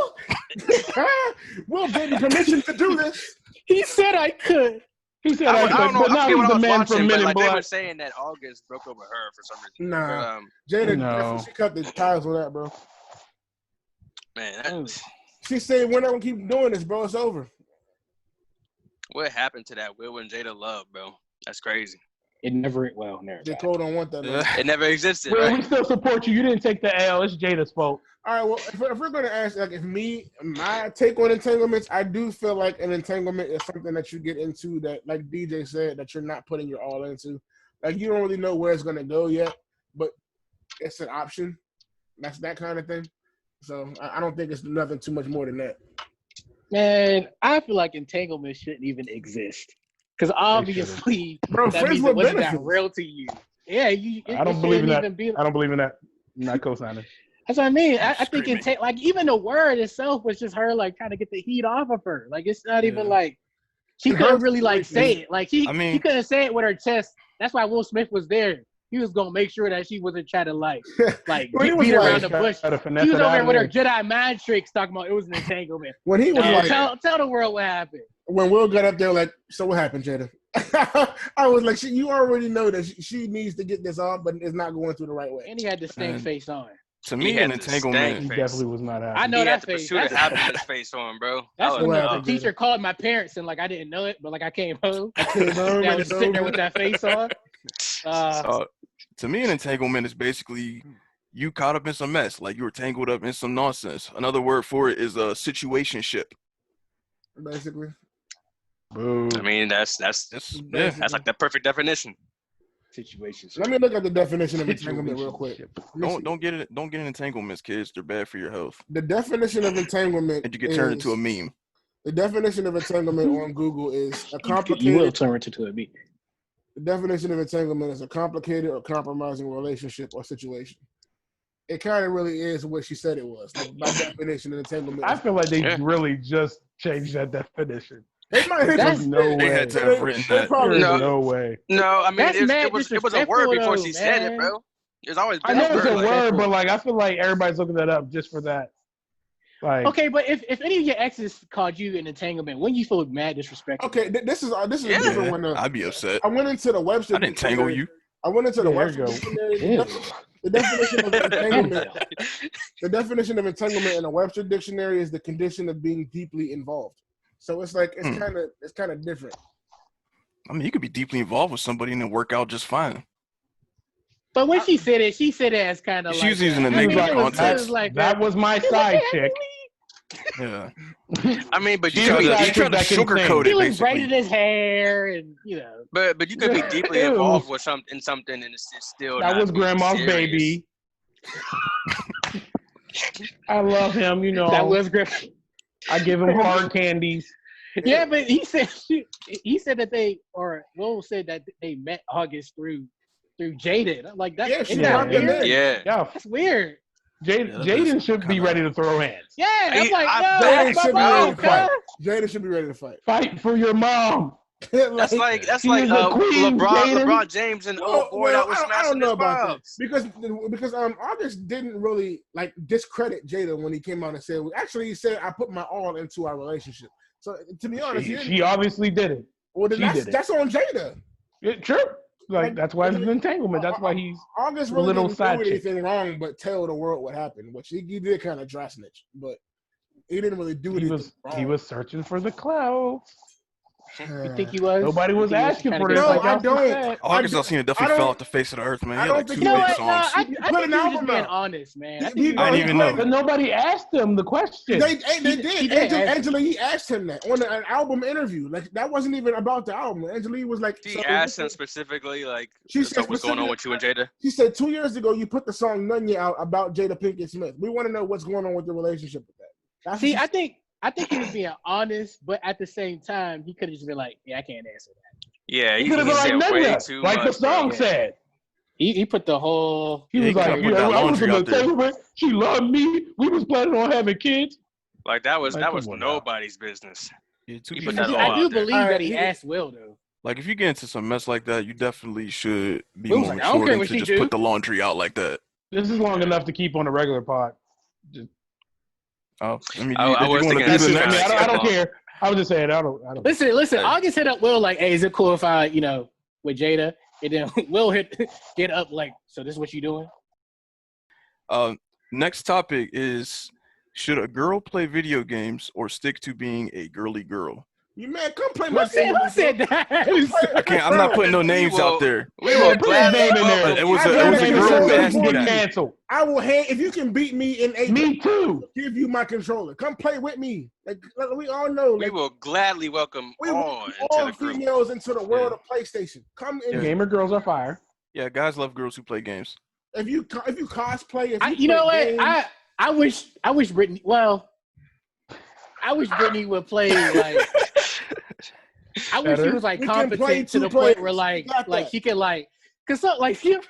Will gave me permission to do this. He said I could. He said, I don't know. but I now forget what he's I the was man from watching, Men but in like they were Black. saying that August broke up with her for some reason. Nah, But, Jada, No. she cut the ties with that, bro. man, She said we're not gonna keep doing this, bro. It's over. what happened to that Will and Jada love, bro? That's crazy. It never J. Cole don't want that. No. Yeah. It never existed, Well, right? we still support you. You didn't take the L. It's Jada's fault. All right, well, if we're gonna ask, like, my take on entanglements, I do feel like an entanglement is something that you get into that, like DJ said, that you're not putting your all into. Like, you don't really know where it's gonna go yet, but it's an option. That's that kind of thing. So I don't think it's nothing too much more than that. Man, I feel like entanglement shouldn't even exist. Because obviously, Bro, that friends means with it wasn't that benefits. real to you. Yeah, I don't believe in that. I don't believe in that. I'm not co-signing. That's what I mean. I think Screaming. like even the word itself was just her like trying to get the heat off of her. Like it's not even like she In her couldn't really like situation, say it. Like she couldn't say it with her chest. That's why Will Smith was there. He was gonna make sure that she wasn't trying to like When he was beat like- around the bush. Gotta finesse He was it over out there of with her there. Jedi mind tricks talking about it was an entanglement. When he was like, Tell the world what happened. when Will got up there, like, so what happened, Jada? I was like, you already know that she needs to get this off, but it's not going through the right way. And he had the stink Man. face on. To He me, had an the entanglement. He stank definitely was not happy. I know He had that the face. pursuit of That's happiness face on, bro. when what the happened, teacher Jada. called my parents and like I didn't know it, but like I came home. came home Yeah, I and was it's sitting there over. with that face on. To me, an entanglement is basically you caught up in some mess, like you were tangled up in some nonsense. Another word for it is a situationship. Basically. Boo. I mean, that's Yeah. like the perfect definition. Situation. Let me look at the definition of entanglement real quick. Don't get in entanglements, kids. They're bad for your health, The definition of entanglement and you get turned into a meme. The definition of entanglement on Google is a You will complicated. turn it into a beat. The definition of entanglement is a complicated or compromising relationship or situation. It kind of really is what she said it was. Like by definition, of entanglement. I feel like they really just changed that definition. They might have That's- just No They way. had to have written They that. probably There's No. no way. No, I mean That's mad it was a disrespectful, word before though, she said it, man. bro. It's always I been know a it's a word. Like, word, but like I feel like everybody's looking that up just for that. Like, Okay, but if any of your exes called you an entanglement, wouldn't you feel mad disrespectful? Okay, this is a Yeah. different one. I'd be upset. I went into the Webster. I didn't tangle dictionary. you. I went into the Yeah, Webster there you dictionary. Ew. The definition of entanglement. The definition of entanglement in the Webster dictionary is the condition of being deeply involved. So it's like it's kind of different. I mean, you could be deeply involved with somebody and it work out just fine. But when she said it as kind of like She's using a I mean, negative it was context. like that was my side chick. Yeah. I mean, but You you tried could to, be you tried to that can sugarcoat He it, was braiding basically. his hair and but you could be deeply Ew. involved with something and it's still That not was being grandma's serious. baby. I love him, you know. that was great. I give him hard candies. Yeah, but he said that Will said that they met August through Jada. And I'm like, that's Yeah, she isn't that dropped him weird? in. Yeah. Yeah, That's weird. Jaden should be ready to throw hands. Yeah, that's like, I- no, Jaden that's should be my ready mom, to fight. cuz. Jada should be ready to fight. Fight for your mom. That's like She is a queen, Jaden. LeBron James and boy that was I smashing don't know his about pops. that because August didn't really like discredit Jada when he came out and said. Actually, he said I put my all into our relationship. So to be honest, She obviously did it. well, then she did it. that's on Jada. True. Like that's why it's an entanglement. That's why he's August a really little didn't side do chick. anything wrong but tell the world what happened, which he did kind of dry snitch, but he didn't really do anything wrong. He was searching for the clout. You think he was? Nobody was You think he asking trying for to this. get No, Like I y'all don't. said. August Alsina I definitely don't- fell off the face of the earth, man. I He don't had like think two You know big what? No, songs. I He think put an he was just album being out. honest, man. I think He- he was I didn't being even know. But nobody asked him the question. They He did. did ask Angela Yee asked him that on an album interview. Like that wasn't even about the album. Angela Yee was like, She so asked him listen, specifically, like, She so said what's going on with you and Jada? she said 2 years ago you put the song Nunya out about Jada Pinkett Smith. We want to know what's going on with the relationship with that. That's See, what I think he was being honest, but at the same time, he could have just been like, "Yeah, I can't answer that." Yeah, He he could have been said like way Nanya, too like the much, song bro. said. He put the whole. He Yeah, was he kinda like, put that I was laundry on the out there. table. She loved me. We was planning on having kids. Like that was Like, come on now. nobody's business. Yeah, He to put be that fair, all I do out there. believe that he asked Will though. like if you get into some mess like that, you definitely should be Will was more like, I don't mature care than what to she just do. put the laundry out like that. This is long enough to keep on a regular pod. Oh, I mean, I did was you want to thinking do this the is I next? mean, kinda I don't long. care. I was just saying, I don't. Listen. Hey. August hit up Will like, "Hey, is it cool if I, with Jada?" And then Will get up like, "So this is what you doing?" Next topic is: should a girl play video games or stick to being a girly girl? you man, come play my Who said, game. who said that? I can't. I'm not putting no names will- out there. We Yeah, will put his gladly name in there. But it was I'd a rather Name girl who control asked you me for that. canceled. I will hand if you can beat me in Apex. Me too. I'll give you my controller. Come play with me. Like we all know. we Like, will gladly welcome we all want into all the group. females into the world of PlayStation. Come in. Gamer girls are fire. Yeah, guys love girls who play games. If you cosplay, if You know what? games, I wish Brittany. Well, I wish Brittany would play like. I wish she Better. was like We can play competent to two the point where players. like Got that. she can like, cause so, like you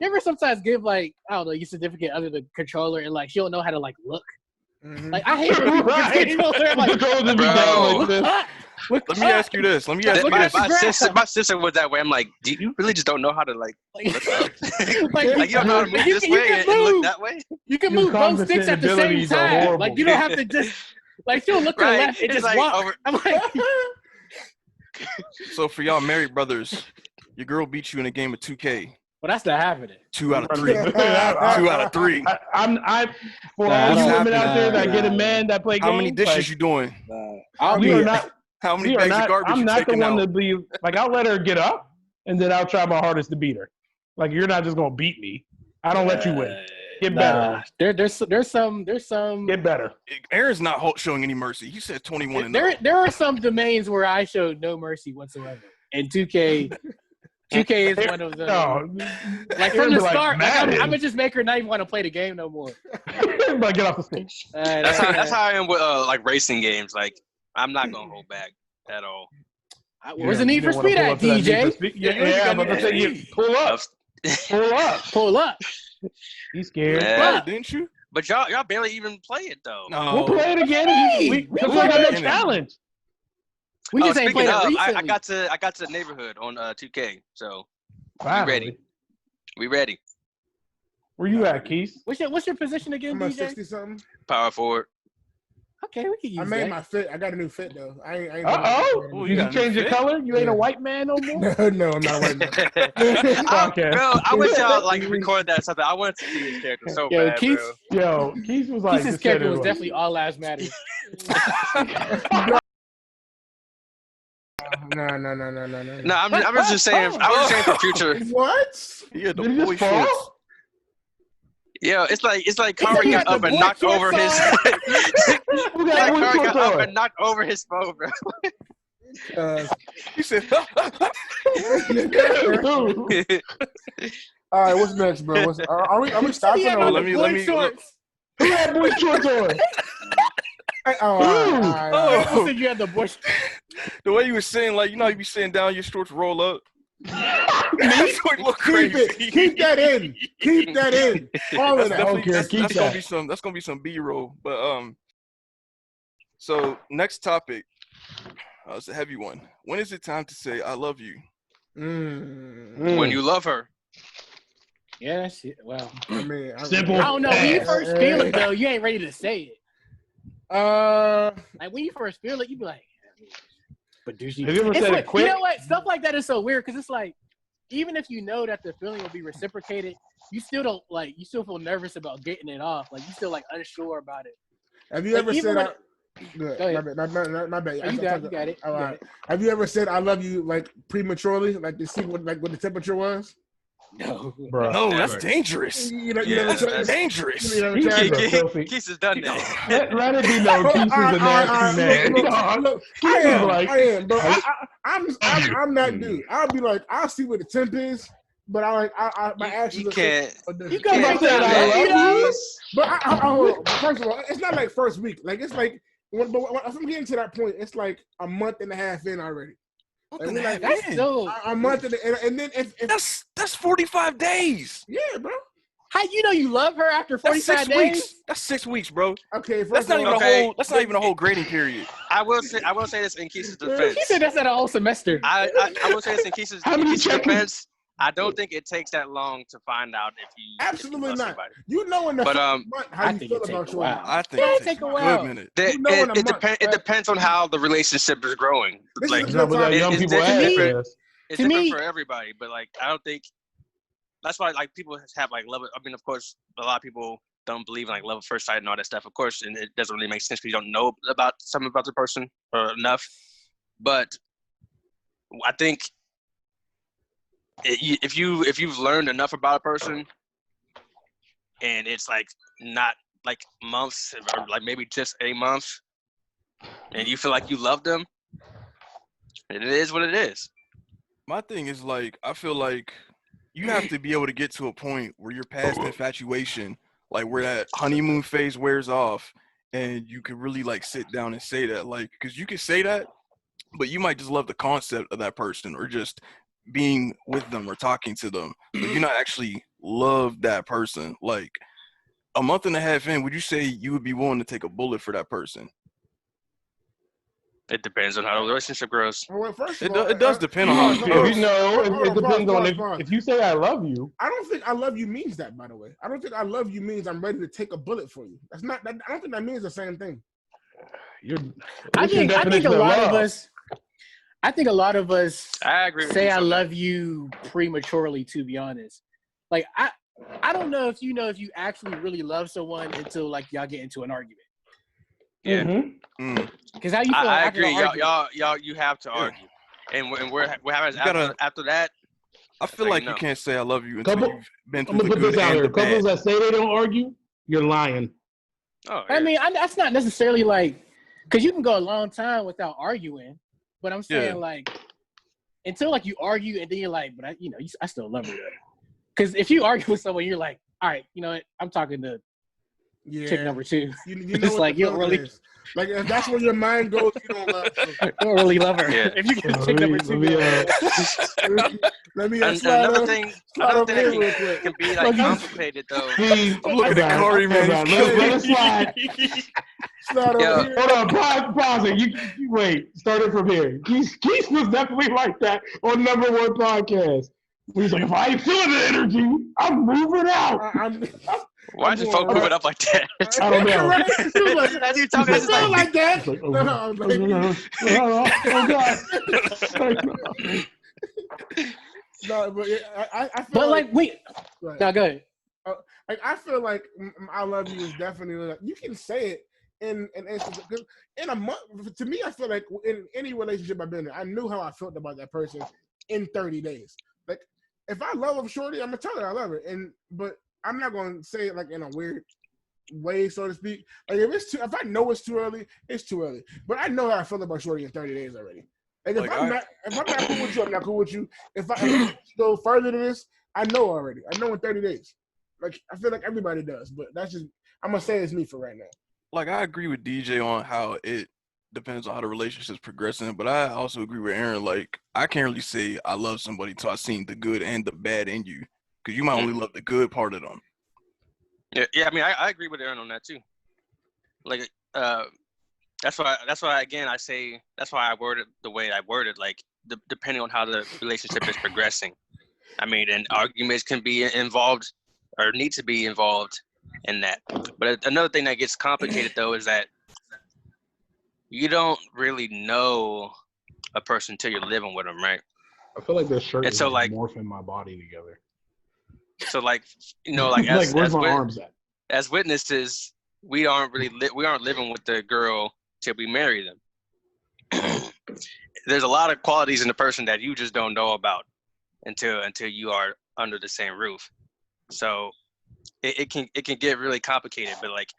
ever sometimes give like I don't know your significant other the controller and like she don't know how to like look. Mhm. Like I hate when people Right. give controller and, like The girls would be Bro. down like look this. up. Look Let me up. ask you this. Let me ask you Look at this. the My sister was that way. I'm like, do you really just don't know how to like Like, look up? like, Like you don't know how to move you this can- you way can and look move. that way? you can Your move both sticks at the same abilities are time. horrible. Like you don't have to just like she'll look to the Right. left and It's just like walk. over- I'm like, So for y'all married brothers, your girl beats you in a game of 2K. well, that's not happening. 2 out of 3. 2 I- out of 3. I'm for Nah, all it's you women happening. out there that Nah, get a nah. man that play games. How many dishes like, you doing? I'll we be are not. How many We are bags of not. garbage I'm you not the taking one out? to be like. I'll let her get up, and then I'll try my hardest to beat her. Like you're not just gonna beat me. I don't let you win. Get better. There's some Get better. Aaron's not showing any mercy. He said 21 and 0. there are some domains where I showed no mercy whatsoever. And 2K is one of them. No, Like Aaron from the be like, start, like, I'm Madden. gonna just make her not even want to play the game no more. like get off the stage. That's how I am with like racing games. Like I'm not gonna hold back at all. Where's the need for speed at, DJ? Yeah, I'm about to say you pull up. Pull up. Pull up. He's scared. Yeah. Didn't you? But y'all barely even play it though. No. We'll play it again. We We'll play play that it. challenge. We just ain't speaking played it of, recently. I got to the neighborhood on 2K, so Finally. ready. We ready. Where you at, Keith? What's your position again, I'm at DJ? 60 something. Power forward. Okay, we can use I made that. my fit. I got a new fit though. I ain't Oh, you you got a change new your fit? color? You ain't Yeah. a white man no more. No, I'm not white man. Okay. Bro, I wish y'all like recorded that or something. I wanted to see his character so Yo, bad, Keith, bro. Yo, Keith was like, Keith's just said character it was definitely all lives matter. No. No, I'm just saying. I was saying for future. What? He had the Did he boy just fall? shorts. Yeah, it's like He Carver said he got had up the and boy knocked shorts over his. on. Who like got Carver blue got shorts up on? and knocked over his phone, bro. He said, All right, what's next, bro? Are we stopping? He had Or on let the me- boy let me- shorts. Who had blue shorts on? all right. You said you had the boy shorts. the way you was saying, like, you know, how you be sitting down, your shorts roll up. That's what look Keep crazy. it. Keep that in. Keep that in. All of That's that. definitely Okay, keep that's gonna that. be some. That's gonna be some B-roll. But so next topic. It's a heavy one. When is it time to say I love you? When you love her. Yeah, that's it. Well, I mean, Simple. I don't know. When you Pass. first feel it, though, you ain't ready to say it. Like when you first feel it, you be like, but do she? Have you ever It's said it like, quick? you know what? Stuff like that is so weird because it's like, even if you know that the feeling will be reciprocated, you still don't like. You still feel nervous about getting it off. Like you still like unsure about it. have you Like, ever even said when- Good. Go ahead. My bad. Oh, you got it. All right. Have you ever said "I love you" like prematurely, like to see what the temperature was? No. Bro. No, that's Never. dangerous. You know, Yeah, That's dangerous. You never tried that? Keith has done that. Let it be known, Keith is a nasty man. Look, Keith is like, I am, bro. I'm that dude. I'll be like, I'll see what the temp is, but my actions. You can't. You can't can't say say I love you. But hold on. First of all, it's not like first week. Like it's like, if I'm getting to that point, it's like a month and a half in already. Like, That's dope. a month and then if That's 45 days. yeah, bro. How you love her after That's 45 6 days? weeks. That's 6 weeks, bro. Okay, That's first not of even all, a whole. That's not even a whole grading period. I will say this in Keith's defense. He said that's at a whole semester. I will say this in Keith's How many defense. I don't think it takes that long to find out if you absolutely love not. somebody. You know in the But, first month how I you think feel it take about a your while. I think Yeah, it takes take a a while. good minute. You know in a month, It right? depends on how the relationship is growing. This Like is Not with that young it's people different. ass. It's To different me- for everybody, but like I don't think that's why like people have like love. I mean, of course, a lot of people don't believe in like love at first sight and all that stuff. Of course, and it doesn't really make sense because you don't know about something about the person or enough. But I think if you've learned enough about a person, and it's like not like months or like maybe just a month, and you feel like you love them, it is what it is. My thing is like I feel like you have to be able to get to a point where you're past infatuation, like where that honeymoon phase wears off, and you can really like sit down and say that, like, because you can say that, but you might just love the concept of that person or just being with them or talking to them, but you're not actually love that person. Like a month and a half in, would you say you would be willing to take a bullet for that person? It depends on how the relationship grows. Well, first of It all, does depend on how it If feels. you know, it depends on pause. if you say I love you. I don't think I love you means that. By the way, I don't think I love you means I'm ready to take a bullet for you. That's not. I don't think that means the same thing. I think a definition lot love? of us. I think a lot of us I agree with say you I on that. love you prematurely. To be honest, like I don't know if you know if you actually really love someone until like y'all get into an argument. Yeah. Mm-hmm. Because how you feel I after agree. the argument? Y'all, you have to argue, and we're having You gotta- after that. I feel how like you you know. can't say I love you until Couple- you've been I'm through gonna the put good this out and here. the bad. Couples that say they don't argue, you're lying. Oh, I mean, that's not necessarily like because you can go a long time without arguing, but I'm saying Yeah. like until like you argue and then you're like, but I still love her. Because if you argue with someone, you're like, all right, you know what? I'm talking to Yeah, chick number 2. You know It's what like the you don't feeling really- is. Like if that's where your mind goes, you don't love. You don't really love her. Yeah. If you get Let chick me- number 2, let me, you're like, Let me And slide another up- thing slide up that here real quick. can be Like, like you- complicated though. Please, I'm looking at Corey, man. Let it slide. Slide Yeah. over here. Hold on, pause it. You wait. Start it from here. Keith was definitely like that on #1 podcast. He's like, if I ain't feeling the energy, I'm moving out. Why does folk move it up like that? I don't know. Right? He was like, As you talking, I it's feel like, like that. It's like, oh, No, I was like, oh God. no, but yeah, I feel but like, wait. right. No, go ahead. Like I feel like I love you is definitely like, you can say it in an instance because in a month. To me, I feel like in any relationship I've been in, I knew how I felt about that person in 30 days. Like if I love a shorty, I'm gonna tell her I love her, but I'm not gonna say it like in a weird way, so to speak. Like if I know it's too early, it's too early. But I know how I feel about shorty in 30 days already. Like if I'm not cool with you, I'm not cool with you. If I go further than this, I know already. I know in 30 days. Like I feel like everybody does, but that's just I'm gonna say it's me for right now. Like I agree with DJ on how it depends on how the relationship's progressing, but I also agree with Aaron. Like I can't really say I love somebody until I've seen the good and the bad in you, because you might only love the good part of them. yeah. I mean, I agree with Aaron on that too. Like, that's why again I say that's why I worded the way I worded. Like, depending on how the relationship is progressing. I mean, and arguments can be involved or need to be involved in that. But another thing that gets complicated though is that you don't really know a person until you're living with them, right? I feel like this shirt And is so, like- morphing my body together. So like, you know, like as where's my wit- arms at? as witnesses, we aren't living with the girl till we marry them. There's a lot of qualities in the person that you just don't know about until you are under the same roof. So it can get really complicated. But like,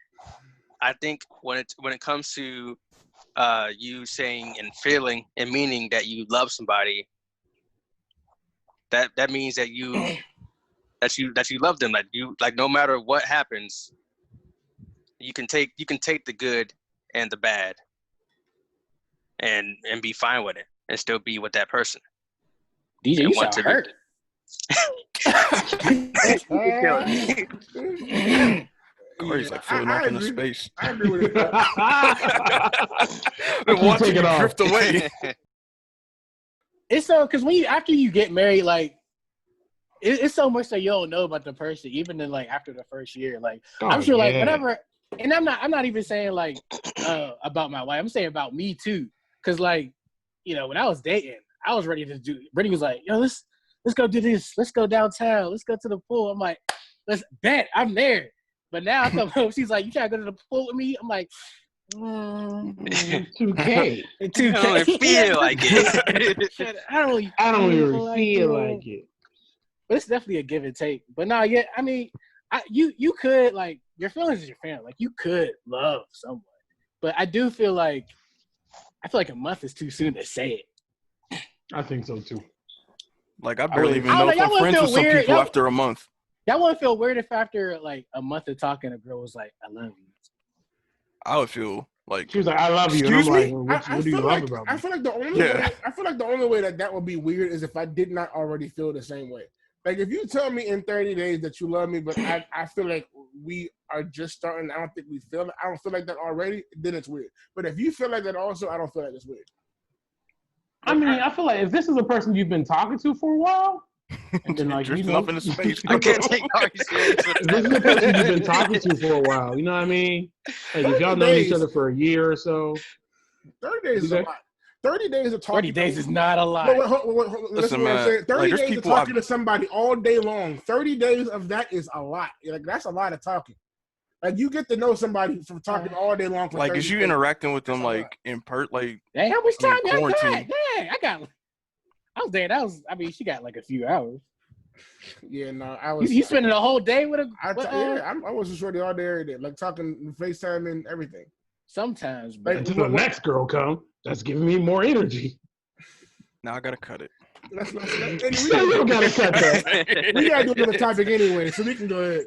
I think when it comes to you saying and feeling and meaning that you love somebody, that means that you love them. Like no matter what happens, you can take the good and the bad and be fine with it and still be with that person. DJ, you sound hurt. Corey's like floating off into space. I agree with it. Been watching it drift away. It's so because after you get married, like it's so much that you don't know about the person, even in like after the first year. Like I'm sure, like whenever, and I'm not even saying like about my wife. I'm saying about me too, because like when I was dating, I was ready to do. Brittany was like, "Yo, let's go do this. Let's go downtown. Let's go to the pool." I'm like, "Let's bet I'm there." But now I come home, she's like, "You trying to go to the pool with me?" I'm like, 2K. 2K. I don't even feel like it. I don't even feel like it. But it's definitely a give and take. But no, yeah, I mean, you could, like, your feelings is your feelings. Like, you could love someone. But I feel like a month is too soon to say it. I think so too. Like, I barely even know if I'm friends with some people after a month. Y'all wouldn't feel weird if after like a month of talking, a girl was like, "I love you." I would feel like she was like, "I love you." Excuse me? Like, what do you love about me? I feel like the only way that would be weird is if I did not already feel the same way. Like if you tell me in 30 days that you love me, but I feel like we are just starting. I don't feel like that already. Then it's weird. But if you feel like that also, I don't feel like it's weird. I mean, I feel like if this is a person you've been talking to for a while. And then, like, drifting up into space. I can't take Ari serious. This is the person you've been talking to for a while. You know what I mean? Like, if y'all know each other for a year or so. 30 days is a lot. 30 days of talking. 30 days is not a lot. Listen, man. 30 days of talking to somebody all day long. 30 days of that is a lot. Like, that's a lot of talking. Like, you get to know somebody from talking all day long. For like, is you interacting with them, like, in like, hey, how much time y'all got? Dang, I was there. I mean, she got like a few hours. Yeah, no, I was. You spending a whole day with her? I was a shorty all day, every day, like talking FaceTime and everything. Sometimes, but until the next girl come, that's giving me more energy. Now I gotta cut it. We gotta cut that. We gotta do another topic anyway, so we can go ahead.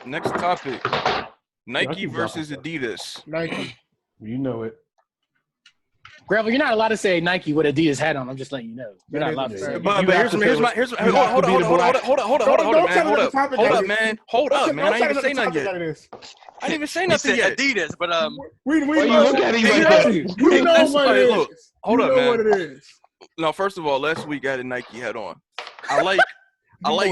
Next topic: Nike versus Adidas. Nike. You know it. Gravel, you're not allowed to say Nike with Adidas hat on. I'm just letting you know. You're not allowed to say. But here's hold up, man. Hold up, man. I didn't even say nothing yet. I didn't even say nothing yet. Adidas, but we know what it is. Hold up, man. What it is. No, first of all, last week I had a Nike hat on. I like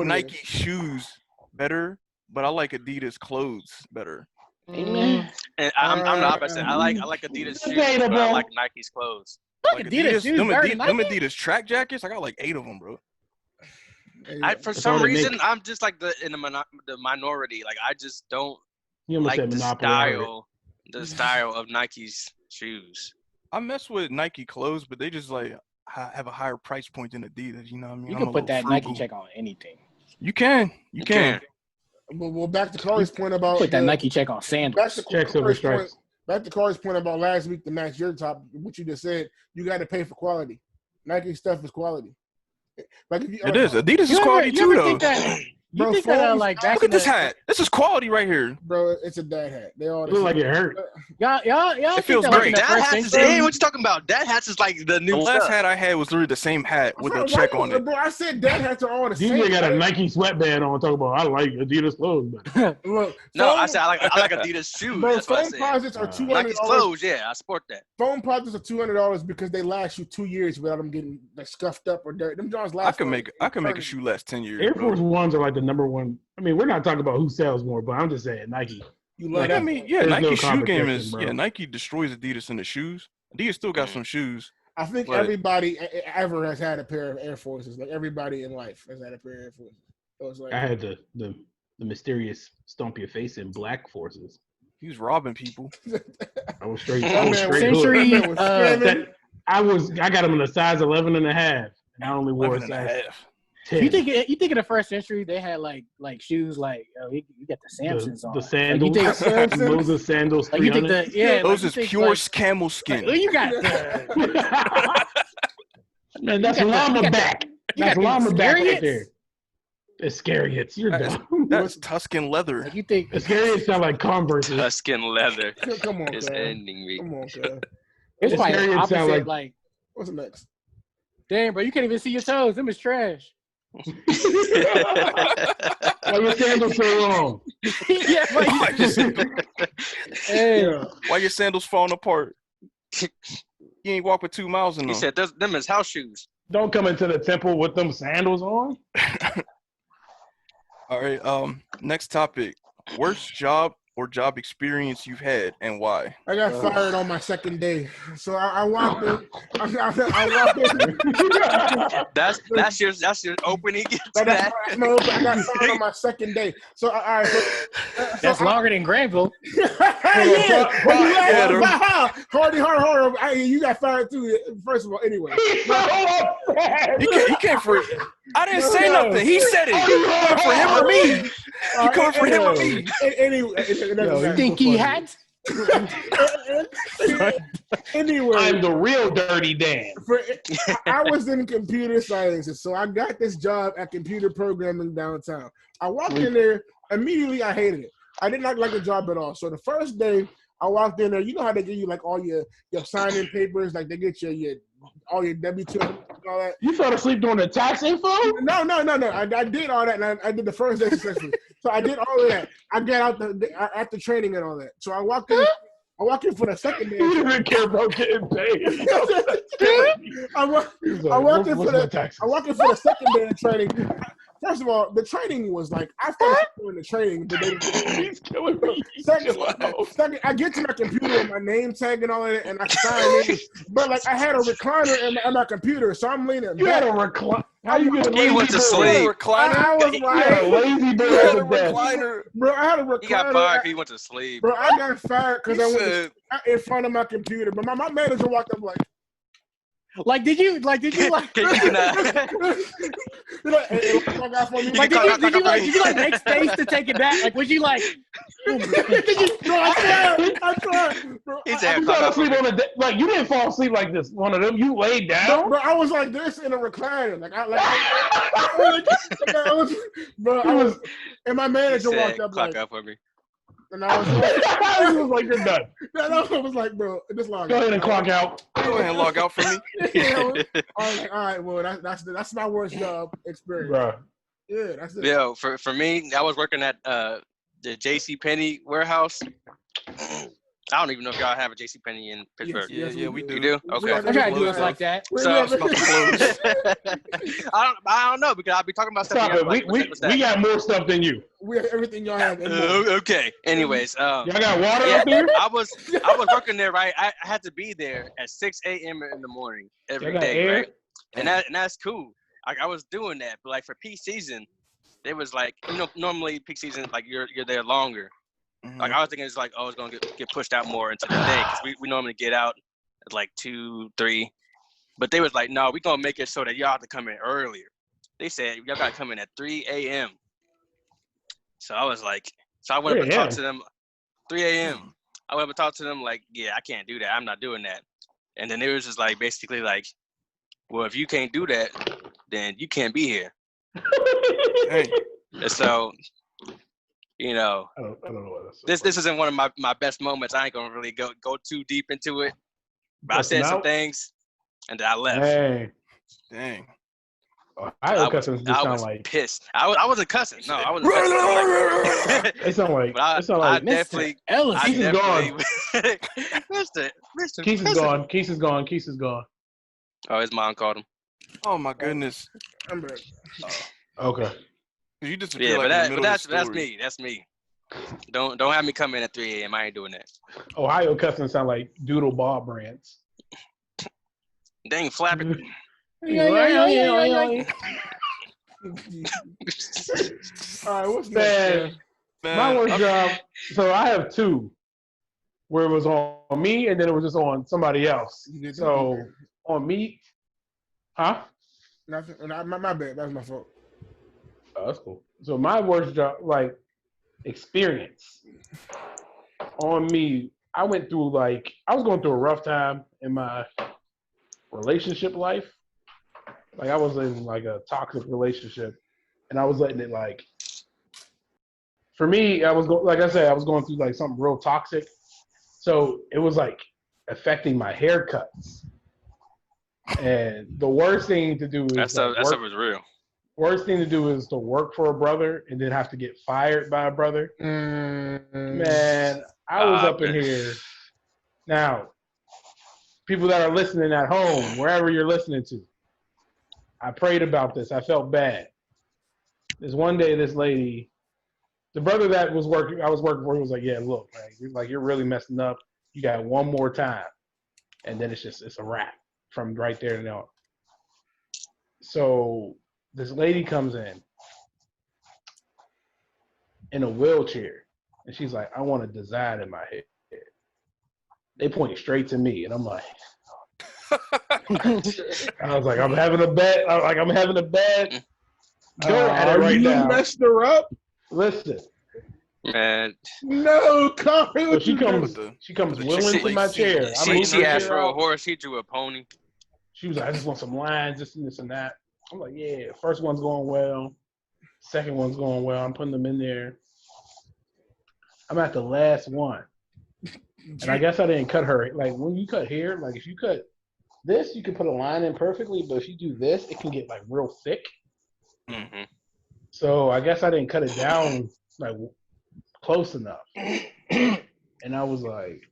Nike shoes better, but I like Adidas clothes better. Amen. And I'm not about to say I like Adidas shoes, but I like Nike's clothes. Like Adidas shoes, them Adidas track jackets, I got like 8 of them, bro. For some reason, I'm just like the minority. Like I just don't like the style of Nike's shoes. I mess with Nike clothes, but they just like have a higher price point than Adidas. You know what I mean? You can put that Nike check on anything. You can. Well, back to Corey's point about put that Nike check on sandals. Back to Corey's point about last week to match your top, what you just said. You got to pay for quality. Nike stuff is quality. Like it is. Adidas is quality too, though. You think that like back look at this hat. This is quality right here, bro. It's a dad hat. They all look like it hurt. Y'all. It feels great. Dad hats is what you talking about? Dad hats is like the new. The last hat I had was literally the same hat with a check on it. Bro, I said dad hats are all the same. DJ got a Nike sweatband on. Talking about I like Adidas clothes. Look, I said I like Adidas shoes. Bro, phone posits are $200. Nike's clothes, yeah, I support that. Phone posits are $200 because they last you 2 years without them getting like scuffed up or dirt. Them Johns last. I can make a shoe last 10 years. Air Force Ones are like the number one. I mean, we're not talking about who sells more, but I'm just saying Nike. I mean, yeah, Nike shoe game is Nike destroys Adidas in the shoes. Adidas still got some shoes. I think everybody ever has had a pair of Air Forces. Like everybody in life has had a pair of Air Forces. So it's like, I had the mysterious stomp your face in black forces. He was robbing people. I was straight. That I was man was- straight. Century, hood. that man was scamming. I got him in a size 11 and a half, and I only wore a 11 and a size half. 10. You think in the first century they had like shoes like you got the Samsons on. the Like, sandals, you think, Samsons? Moses sandals, like you think 300. Those you is think, pure like, camel skin. like, you got the Man, that's you got the- llama you got the- back. you That's got the llama back right Iscariots? there. Iscariots, you're That's- dumb. That's Tuscan leather. like you think Iscariots sound like Converse. Tuscan leather Come on, is cuz. ending me. Come on, cuz. it's probably the Iscariots sound opposite. like- Like, What's next? damn, bro, you can't even see your toes. Them is trash. Why your sandals so long? Yeah, Why your sandals- hey, Why your sandals falling apart? You ain't walk with 2 miles in He them. said, them is house shoes. Don't come into the temple with them sandals on. All right. Next topic: worst job or job experience you've had and why? I got fired on my second day. So I walked in. I walked in. That's your opening to That's that. my open. I got fired on my second day. So all right. that's longer than Granville. Yeah. Yeah, Hardy. You got fired too. First of all, anyway. He came for. I didn't say nothing. He said it. You coming for him or me? You coming for him or me? Anyway, Stinky hat. Anyway, I'm the real Dirty Dan. I was in computer sciences, so I got this job at computer programming downtown. I walked in there, immediately I hated it. I did not like the job at all. So the first day I walked in there, you know how they give you like all your sign-in papers, like they get your all your W-2 and all that. You fell asleep during the tax info? No. I did all that, and I did the first day successfully. So I did all of that. I got out after training and all that. So I walked in. For the second day. You didn't care about getting paid. I walked in for the second day of training. First of all, the training was like I started doing the training the day before. He's killing me. Second, I get to my computer with my name tag and all that, and I sign in. But like I had a recliner in my computer, so I'm leaning. You back. had a recliner. How you get a He lazy went to boy? sleep. I was You had a like, lazy boy He had at a the desk. recliner. bro, I had a recliner. He got fired. He went to sleep. Bro, I got fired because He I went said- in front of my computer. But my manager walked up like, Like, did you like? Can you not? hey, walk out for me. Like, did you like make space to take it back? Like, was you like? Bro, I tried. Bro, He You said, fell asleep on the like you didn't fall asleep like this. One of them. You laid down. Bro, I was like this in a recliner. And my manager he walked said, up clock like, out for me. and I was like, He was like, "You're done. I was like, bro, this log. Go ahead and clock out." Go ahead and log out for me. I was like, all right, well, that's my worst job experience. Bro. Yeah, that's it. Yo, for me, I was working at the J.C. Penney warehouse. I don't even know if y'all have a J.C. Penney in Pittsburgh. Yes, Yeah, we do. You do? Okay. I'm trying to do us like that. So- It's about to close. I don't know because I'll be talking about stuff. Stop and it. I'm like, what's that? We got more stuff than you. We have everything y'all have. And more. Okay. Anyways, Y'all got water yeah, up there? I was working there, right? I had to be there at 6 a.m. in the morning every Y'all got day, air? right? And that's cool. I was doing that, but like for peak season, it was like normally peak season like you're there longer. Like I was thinking it's like it's gonna get pushed out more into the day because we normally get out at like 2, 3, but they was like no, we gonna make it so that y'all have to come in earlier. They said y'all gotta come in at 3 a.m. So I was like, I went up and talked to them 3 a.m. I went up and talked to them like, yeah, I can't do that. I'm not doing that. And then they was just like basically like, well, if you can't do that, then you can't be here. Hey, And so, I don't know what that's. this isn't one of my best moments. I ain't gonna really go too deep into it. But I said some things, and then I left. Hey. dang. I cussing just I sound was like pissed. I wasn't cussing. No, I wasn't cussing. it sound like But it sound I like definitely, Ellis. Keith is gone. Mr. Keith is gone. Keith is gone. Keith is gone. Oh, his mom called him. Oh my goodness. I'm back. Okay. You disappear Yeah, like but in the middle that's of the story. me. That's me. Don't have me come in at 3 a.m. I ain't doing that. Ohio cussing sound like Doodle Bob brands. Dang, flapping. All right, what's next? Man, man? Man, my worst job. So I have two. where it was on me and then it was just on somebody else. You did So that. on me, huh? Nothing. My bad. That was my fault. Oh, that's cool. So my worst job, like experience on me, I went through I was going through a rough time in my relationship life. Like I was in like a toxic relationship, and I was letting it for me, I was like I said, I was going through like something real toxic. So it was like affecting my haircuts. And the worst thing to do is That stuff was real. worst thing to do is to work for a brother and then have to get fired by a brother. Man, I was up in here. Now, people that are listening at home, wherever you're listening to, I prayed about this. I felt bad. This one day, this lady, the brother that I was working for, he was like, yeah, look, man, you're really messing up. You got one more time. And then it's a wrap from right there and on. So this lady comes in a wheelchair, and she's like, I want a design in my head. They point straight to me, and I'm like, I was like, I'm having a bad go at it right now. You messed her up? Listen. Man. No, Corey. So she comes willing to my chair. She asked for a horse. He drew a pony. She was like, I just want some lines, this and this and that. I'm like, yeah, first one's going well. Second one's going well. I'm putting them in there. I'm at the last one. And I guess I didn't cut her. Like, when you cut hair, like, if you cut this, you can put a line in perfectly. But if you do this, it can get, like, real thick. Mm-hmm. So I guess I didn't cut it down, like, close enough. And I was like,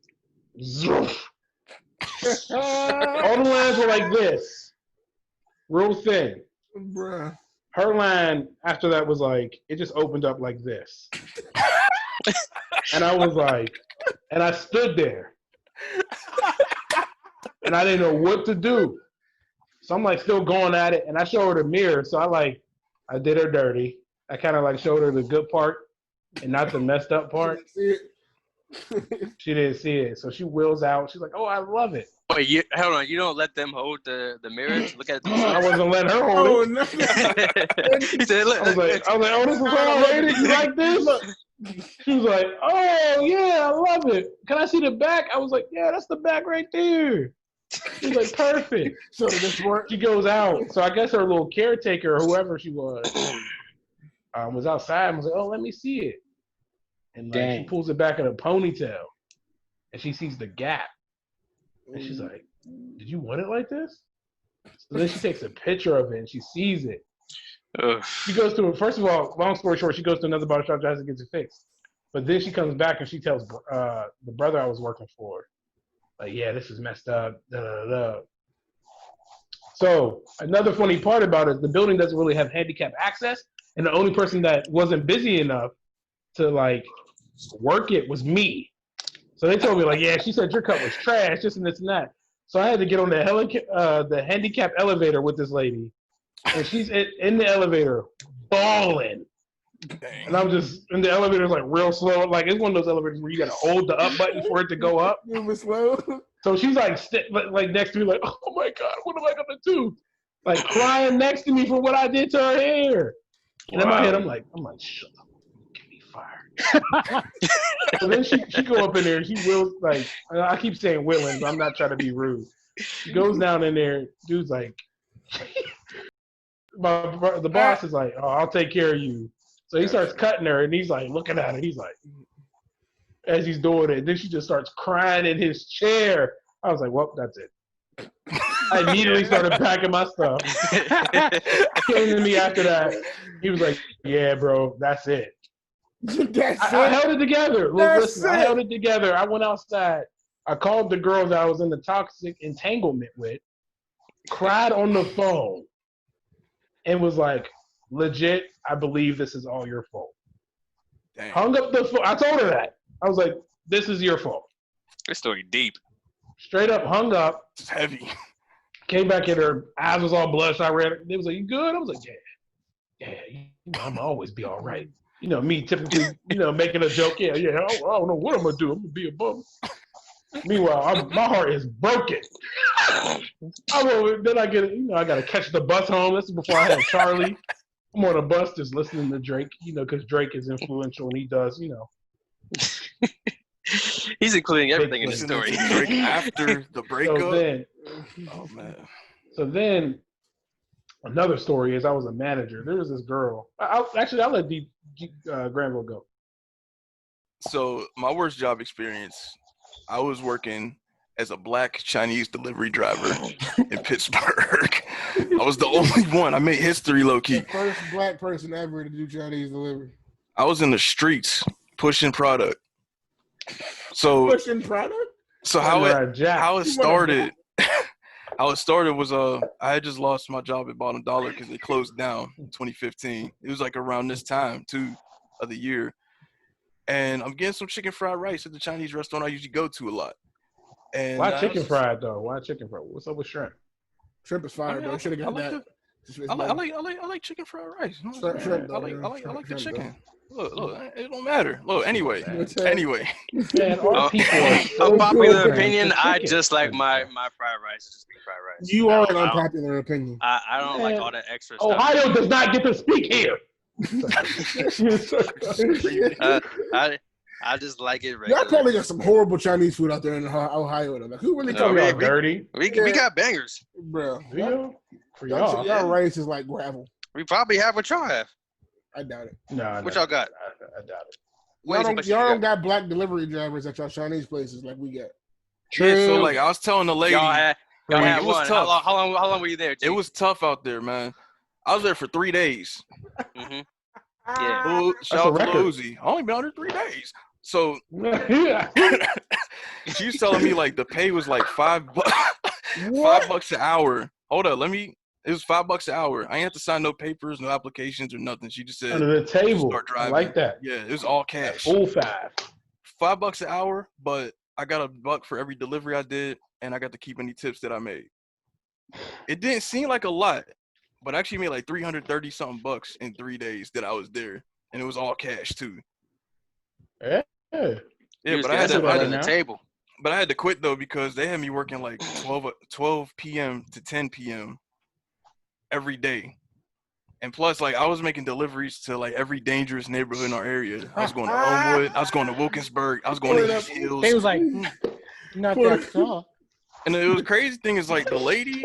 Zoof. All the lines were like this. Real thin. Bruh. Her line after that was like, it just opened up like this. And I was like, and I stood there. And I didn't know what to do. So I'm like still going at it. And I showed her the mirror. So I did her dirty. I kind of like showed her the good part and not the messed up part. She didn't see it. So she wheels out. She's like, oh, I love it. Wait, hold on. You don't let them hold the mirrors? Look at it. I wasn't letting her hold it. No. He said, look, I was like, oh, this is all rated? You like this? She was like, oh, yeah, I love it. Can I see the back? I was like, yeah, that's the back right there. She was like, perfect. So this work. She goes out. So I guess her little caretaker or whoever she was outside and was like, oh, let me see it. And like, she pulls it back in a ponytail. And she sees the gap. And she's like, did you want it like this? So then she takes a picture of it and she sees it. She goes to it. First of all, long story short, she goes to another barbershop, tries to get it fixed. But then she comes back and she tells the brother I was working for, like, yeah, this is messed up. Da, da, da. So another funny part about it, the building doesn't really have handicap access. And the only person that wasn't busy enough to like work it was me. So they told me like, yeah, she said your cut was trash, this and this and that. So I had to get on the handicap elevator with this lady. And she's in the elevator bawling. Dang. And I'm just in the elevator, like real slow. Like it's one of those elevators where you gotta hold the up button for it to go up. It was slow. So she's like next to me, like, oh my God, what am I gonna do? Like crying next to me for what I did to her hair. And in my head, I'm like, shut up, get me fired. So then she go up in there, she wills, like, I keep saying willing, but I'm not trying to be rude. She goes down in there, dude's like, the boss is like, oh, I'll take care of you. So he starts cutting her, and he's like looking at her. He's like, as he's doing it, then she just starts crying in his chair. I was like, well, that's it. I immediately started packing my stuff. Came to me after that. He was like, yeah, bro, that's it. I held it together. Listen, I held it together. I went outside. I called the girl that I was in the toxic entanglement with, cried on the phone, and was like, legit, I believe this is all your fault. Dang. Hung up the phone. I told her that. I was like, this is your fault. This story deep. Straight up hung up. It's heavy. Came back in, her eyes was all bloodshot. They was like, you good? I was like, yeah, I'm always be all right. You know, me typically, making a joke. Yeah, I don't know what I'm going to do. I'm going to be a bum. Meanwhile, my heart is broken. Then I get, I got to catch the bus home. This is before I had Charlie. I'm on a bus just listening to Drake, because Drake is influential and he does, He's including everything in the story. Drake after the breakup. Oh man. So then, another story is I was a manager. There was this girl. I'll let Granville go. So my worst job experience, I was working as a black Chinese delivery driver in Pittsburgh. I was the only one. I made history, low key. The first black person ever to do Chinese delivery. I was in the streets pushing product. So pushing product. So how it started? How it started was I had just lost my job at Bottom Dollar because they closed down in 2015. It was like around this time too of the year, and I'm getting some chicken fried rice at the Chinese restaurant I usually go to a lot. And why chicken fried though? Why chicken fried? What's up with shrimp? Shrimp is fire, bro. Should have got that. I like chicken fried rice. Shrimp, I like the chicken. Look, it don't matter. Look, anyway. Man, unpopular opinion, I just like my fried rice. Just be fried rice. You are an unpopular opinion. I don't like all that extra stuff. Ohio does not get to speak here. I just like it regular. Y'all probably got some horrible Chinese food out there in Ohio. Like, who really talking about dirty? We got bangers. Bro. For y'all. Y'all rice is like gravel. We probably have what y'all have. I doubt it. No, what y'all got? I doubt it. Y'all don't got black delivery drivers at y'all Chinese places like we got. Yeah, so like I was telling the lady, y'all had it was one. tough. How long were you there, G? It was tough out there, man. I was there for 3 days. Mm-hmm. Yeah. Shout out to Lil Uzi. I only been out there 3 days. So she was telling me like the pay was like $5 an hour. Hold up, it was $5 an hour. I ain't have to sign no papers, no applications or nothing. She just said under the table. Start driving. I like that. Yeah, it was all cash. Full $5 an hour, but I got $1 for every delivery I did, and I got to keep any tips that I made. It didn't seem like a lot, but I actually made like $330 something bucks in 3 days that I was there, and it was all cash too. Yeah, but I had to under the table. But I had to quit though because they had me working like 12 p.m. to 10 p.m. every day. And plus, like, I was making deliveries to, like, every dangerous neighborhood in our area. I was going to Elmwood. I was going to Wilkinsburg. I was going to East Hills. They was like, not that tall. And it was crazy thing is, like, the lady,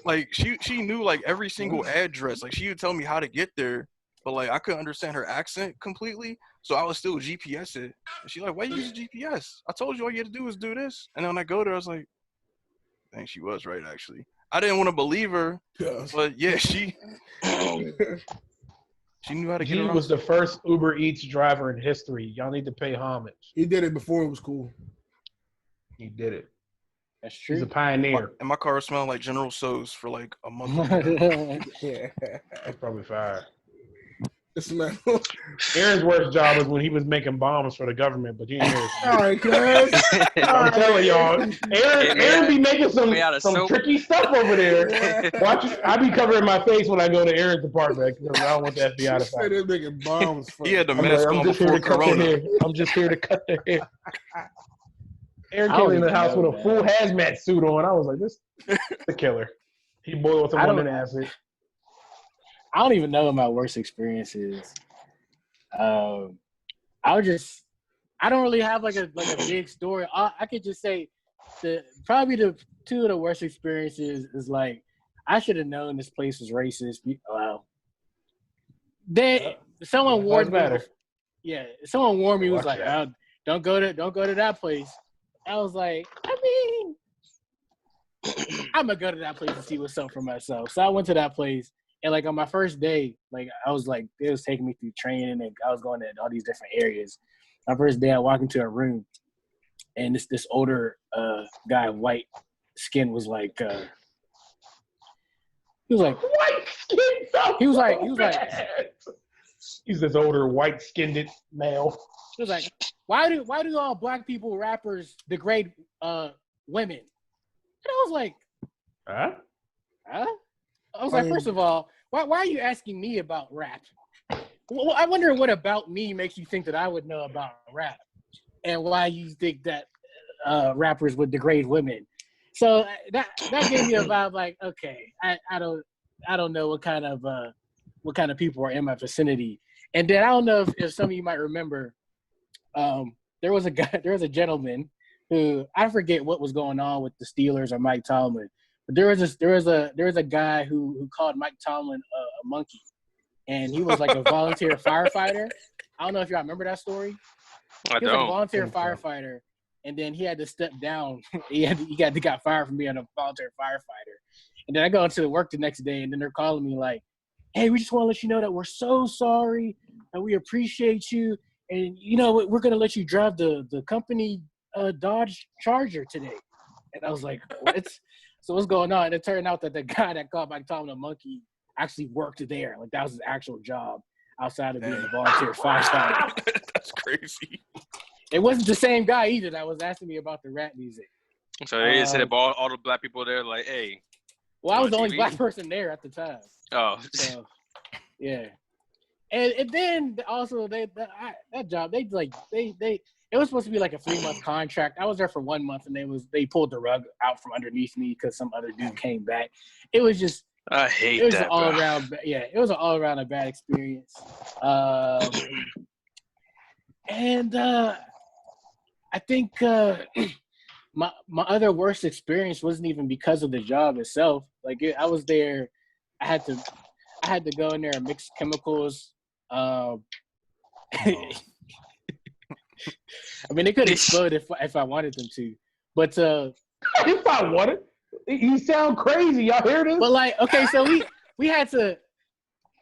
like, she knew, like, every single address. Like, she would tell me how to get there. But, like, I couldn't understand her accent completely. So I was still GPS it. And she's like, why you use GPS? I told you all you had to do was do this. And then when I go there, I was like, dang, she was right, actually. I didn't want to believe her, but yeah, she knew how to get around. He was the first Uber Eats driver in history. Y'all need to pay homage. He did it before it was cool. He did it. That's true. He's a pioneer. And my car smelled like General Tso's for like a month. Yeah. That's probably fire. Aaron's worst job was when he was making bombs for the government, but you didn't hear it. All right, guys. I'm telling y'all, Aaron be making some tricky stuff over there. Watch, I be covering my face when I go to Aaron's apartment because I don't want the FBI to find. They're making bombs. He had the mask on before Corona. I'm just here to cut their hair. Aaron came in the house with a full hazmat suit on. I was like, this is the killer. He boiled someone in acid. I don't even know what my worst experience is. I don't really have like a big story. I could just say probably the two of the worst experiences is like I should have known this place was racist. Wow. Someone warned me. Yeah, someone warned me. Was like, oh, don't go to that place. I was like, I mean, I'm gonna go to that place and see what's up for myself. So I went to that place. And, like, on my first day, like, I was, like, it was taking me through training, and I was going to all these different areas. My first day, I walked into a room, and this older guy, white skin, was like, he was like, white skin? He was like, he's this older, white-skinned male. He was like, why do all black people, rappers, degrade women? And I was like, huh? I was like, first of all, why are you asking me about rap? Well, I wonder what about me makes you think that I would know about rap, and why you think that rappers would degrade women. So that gave me a vibe like, okay, I don't know what kind of people are in my vicinity. And then I don't know if some of you might remember, there was a gentleman who, I forget what was going on with the Steelers or Mike Tomlin, but there was a guy who called Mike Tomlin a monkey, and he was like a volunteer firefighter. I don't know if y'all remember that story. I He was a don't. volunteer firefighter, and then he had to step down. He got fired from being a volunteer firefighter. And then I go into work the next day, and then they're calling me like, "Hey, we just want to let you know that we're so sorry, and we appreciate you, and we're gonna let you drive the company Dodge Charger today." And I was like, "What?" So what's going on? And it turned out that the guy that called Mike Tomlin a monkey actually worked there. Like, that was his actual job outside of being a volunteer firefighter. That's crazy. It wasn't the same guy either that was asking me about the rap music. So they just hit all the black people there like, hey. Well, I was the only TV? black person there at the time. Oh. So, yeah. And then also that job, it was supposed to be like a 3-month contract. I was there for 1 month, and they pulled the rug out from underneath me because some other dude came back. It was just I hate it was that, all bro. around. Yeah, it was an all around a bad experience. And I think my other worst experience wasn't even because of the job itself. Like, I was there, I had to go in there and mix chemicals. I mean, they could explode if I wanted them to, but If I wanted, you sound crazy. Y'all hear this? but like, okay, so we had to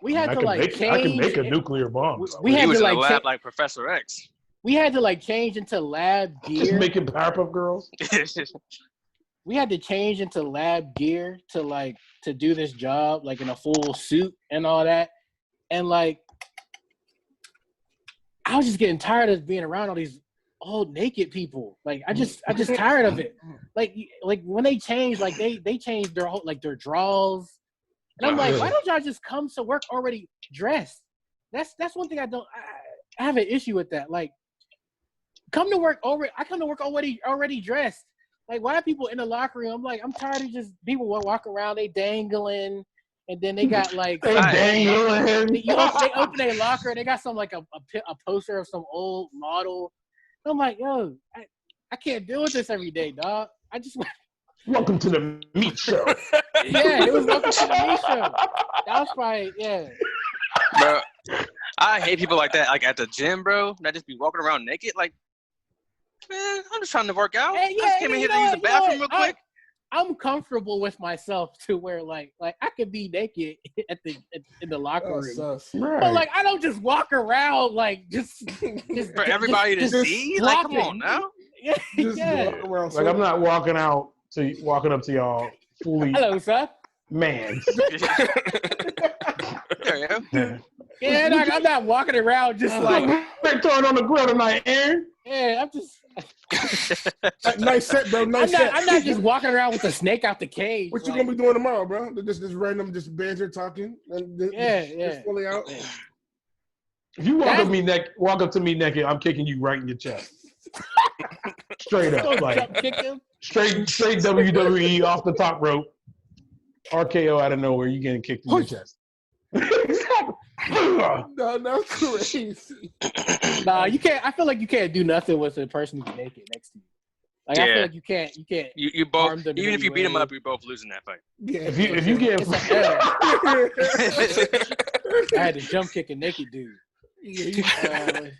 change. I can make a nuclear bomb. We He had was to in the like lab like Professor X. we had to change into lab Just gear. making Powerpuff Girls. We had to change into lab gear to do this job, like in a full suit and all that. And like, I was just getting tired of being around all these old naked people. Like, I just tired of it. Like when they change, like they changed their whole, like, their draws. And I'm like, why don't y'all just come to work already dressed? That's one thing I have an issue with that. Like, I come to work already dressed. Like, why are people in the locker room? I'm like, I'm tired of just people walk around, they dangling, and then they got like They dangling. they open their locker and they got some like a poster of some old model. I'm like, yo, I can't deal with this every day, dog. I just Welcome to the meat show. yeah, it was welcome to the meat show. That was probably Bro, I hate people like that. Like at the gym, bro, that just be walking around naked. Like, man, I'm just trying to work out. Hey, I just came in here to use the bathroom real quick. I'm comfortable with myself to where like I could be naked in the locker room. Right. But like, I don't just walk around like just For everybody to just see? Like, come on flopping. now. Yeah, Just yeah. walk around. Like, I'm not walking up to y'all fully Hello, sir. man. There you go. Yeah, like, I'm not walking around just like, They throwing on the grill tonight, Aaron. yeah, I'm just. Nice set, bro. Nice set. I'm not just walking around with a snake out the cage. What you like, gonna be doing tomorrow, bro? Just random, just banter talking, and just fully out. If you walk up to me naked, I'm kicking you right in your chest. Straight up, like jump kick him? straight WWE off the top rope, RKO out of nowhere. You getting kicked in your chest. No, that's crazy. Nah, you can't. I feel like you can't do nothing with a person who's naked next to you. Like, I Yeah. feel like you can't. You both, harm them in even if any you beat them way. up, you're both losing that fight. Yeah. If you get It's a L. I had to jump kick a naked dude.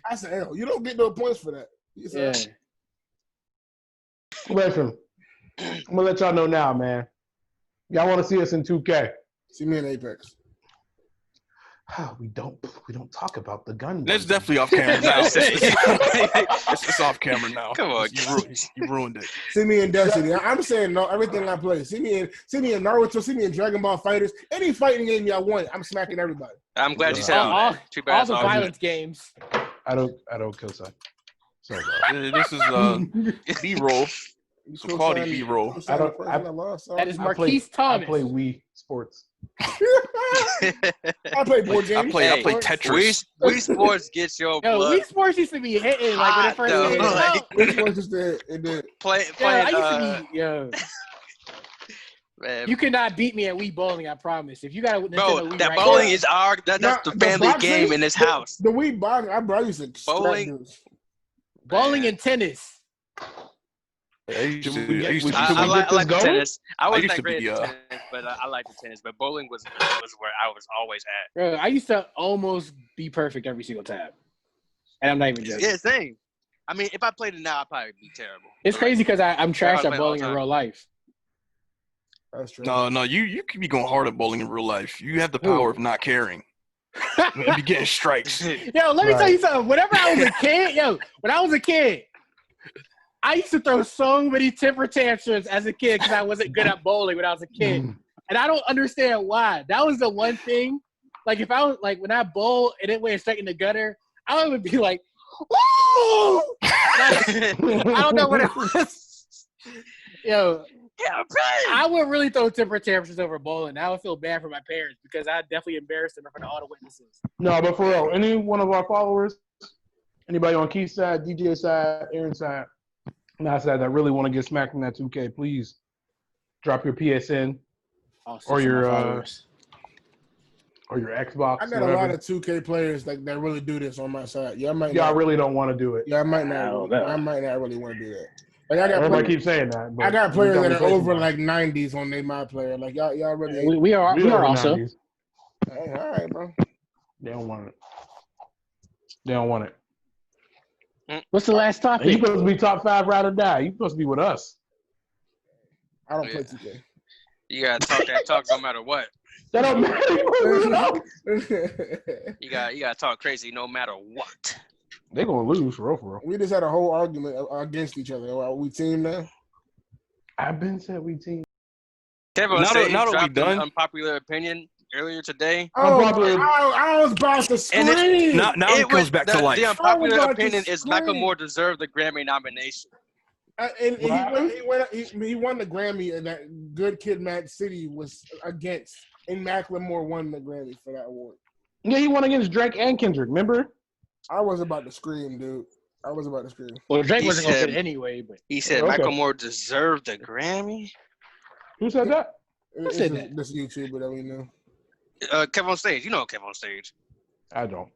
That's an L. You don't get no points for that. Yeah. listen, I'm gonna let y'all know now, man. Y'all want to see us in 2K? See me in Apex. We don't talk about the gun. That's definitely off camera now. It's off camera now. Come on, You ruined it. See me in Destiny. I'm saying no. Everything I play. See me in Naruto. See me in Dragon Ball Fighters. Any fighting game y'all want, I'm smacking everybody. I'm glad you said All- all that. Too bad All it's the all violence games. I don't kill side. Sorry, bro. This is B-roll. Some quality B-roll. I don't- That is I Marquise Thomas. play Wii Sports. I play board games. I play Tetris. Wii Sports gets your Yo, blood. Wii Sports used to be hitting like when it first Hot, came though, out. like- Wii Sports is the Playing, I used to be yo. man. You cannot beat me at Wii bowling. I promise. If you got a Nintendo Bro, Wii that right bowling now, is that's Nah, the the family boxing, game in this house. The Wii boxing, I used to extract Bowling. dudes. bowling Man. and tennis. I used Should we to, I get- used we- to, should I we like this the going? tennis. I wasn't used that to great be, at the tennis, but I like the tennis. But bowling was where I was always at. Bro, I used to almost be perfect every single time, and I'm not even joking. Yeah, same. I mean, if I played it now, I'd probably be terrible. It's crazy because I'm trash I at play all bowling the in time. real life. That's true. no, you could be going hard at bowling in real life. You have the power of not caring. And be getting strikes. Yo, let me tell you something. Whenever I was a kid, when I was a kid, I used to throw so many temper tantrums as a kid because I wasn't good at bowling when I was a kid. And I don't understand why. That was the one thing. Like, if I was, like, when I bowl and it went straight in the gutter, I would be like, woo! I don't know what it was. Yo, I would really throw temper tantrums over bowling. I would feel bad for my parents because I definitely embarrassed them in front of all the witnesses. No, but for real, any one of our followers, anybody on Keith's side, DJ side, Aaron's side, my side that really want to get smacked in that 2K, please drop your PSN or your Xbox. I got whatever. a lot of 2K players that really do this on my side. Y'all really don't want to do it. Yeah, I might not. I might not really want to do that. Like I got Everybody players, keeps saying that. But I got players that are talking over about like 90s on they my player. Like y'all really. We are over also. 90s. Hey, all right, bro. They don't want it. They don't want it. What's the last And you topic? supposed to be top 5 ride or die. You supposed to be with us. I don't Yeah. play 2K. You gotta talk that talk no matter what. That don't matter. You gotta talk crazy no matter what. They're gonna lose for real. We just had a whole argument against each other. Are we team now? I've been said we team. Kevin Now that- now that we dropped done- an unpopular opinion earlier today. Unpopular- I was about to scream. Now it comes back to life. The unpopular about to opinion is Michael scream. Moore deserved the Grammy nomination. And he What won the Grammy, and that Good Kid, Mad City was against, and Macklemore won the Grammy for that award. Yeah, he won against Drake and Kendrick. Remember? I was about to scream, dude. I was about to scream. Well, Drake He wasn't going to said- get it anyway, but He said Okay. Michael Moore deserved the Grammy. Who said that? It's said just that? this YouTuber that we know. Kevin on stage. You know Kevin on stage. I don't.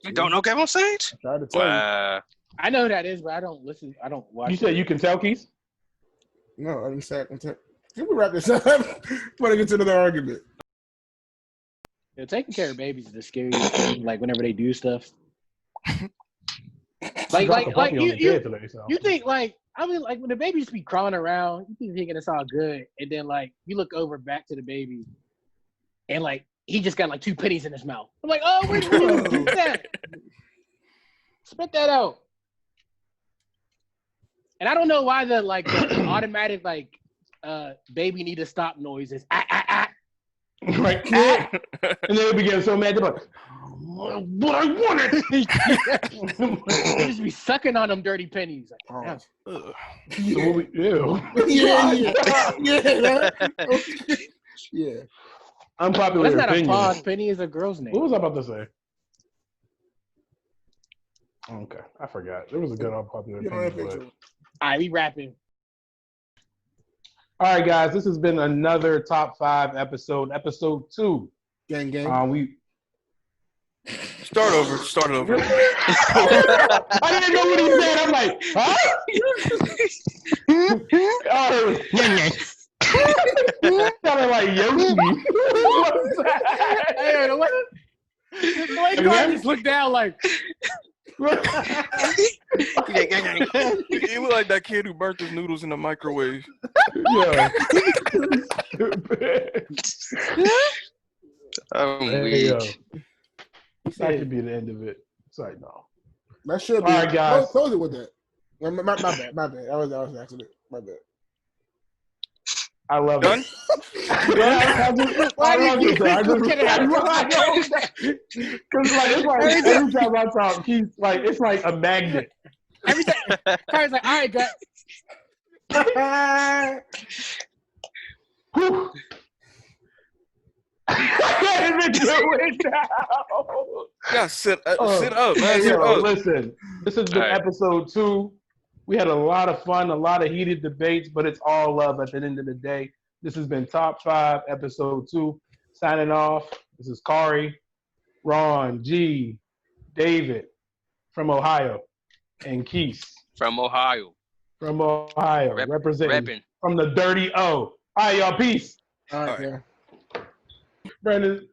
You don't know Kevin on stage? I tried to tell I know who that is, but I don't listen. I don't watch. You said you can tell, Keith? you. No, I didn't say I can tell. Can we wrap this up? Want to get to another argument? Taking care of babies is the scariest thing. Like whenever they do stuff. Dropped a puppy on the you bed today, so. think like when the baby just be crawling around, you be thinking it's all good, and then like you look over back to the baby, and like he just got like 2 pennies in his mouth. I'm like, oh, where did you do that? Spit that out. And I don't know why the automatic baby need to stop noise is Right. And then they began so mad. They're like, but I wanted. They just be sucking on them dirty pennies. Like, Oh. Ugh. Ew. Yeah. Unpopular that's not opinion. a pause. Penny is a girl's name. What was I about to say? Okay, I forgot. There was a good unpopular You don't have opinion. to. But... All right, we rapping. All right, guys, this has been another Top 5 episode, episode 2. Gang, gang. We Start over. I didn't know what he said. I'm like, huh? Sounded like Yoshi. What's that? Hey, the way Carl just looked down like, You look like that kid who burnt his noodles in the microwave. Yeah. I'm Hey, weak. yo. That should be the end of it. It's like, no. That should be. All right, guys. Close it with that. My bad. My bad. That was an accident. My bad. I love Done? it. I love it. Because like it's like every time I talk, he's like it's like a magnet. every time. Carl's like, all right, guys. Whew. can't even do it now. Yeah, sit up, man. Sit Yo, up. listen, this has been All right. episode 2. We had a lot of fun, a lot of heated debates, but it's all love at the end of the day. This has been Top 5, episode 2. Signing off. This is Kari, Ron, G, David from Ohio, and Keith From Ohio. from Ohio, representing Repping. from the Dirty O. All right, y'all. Peace. All right, All right. yeah. Brandon.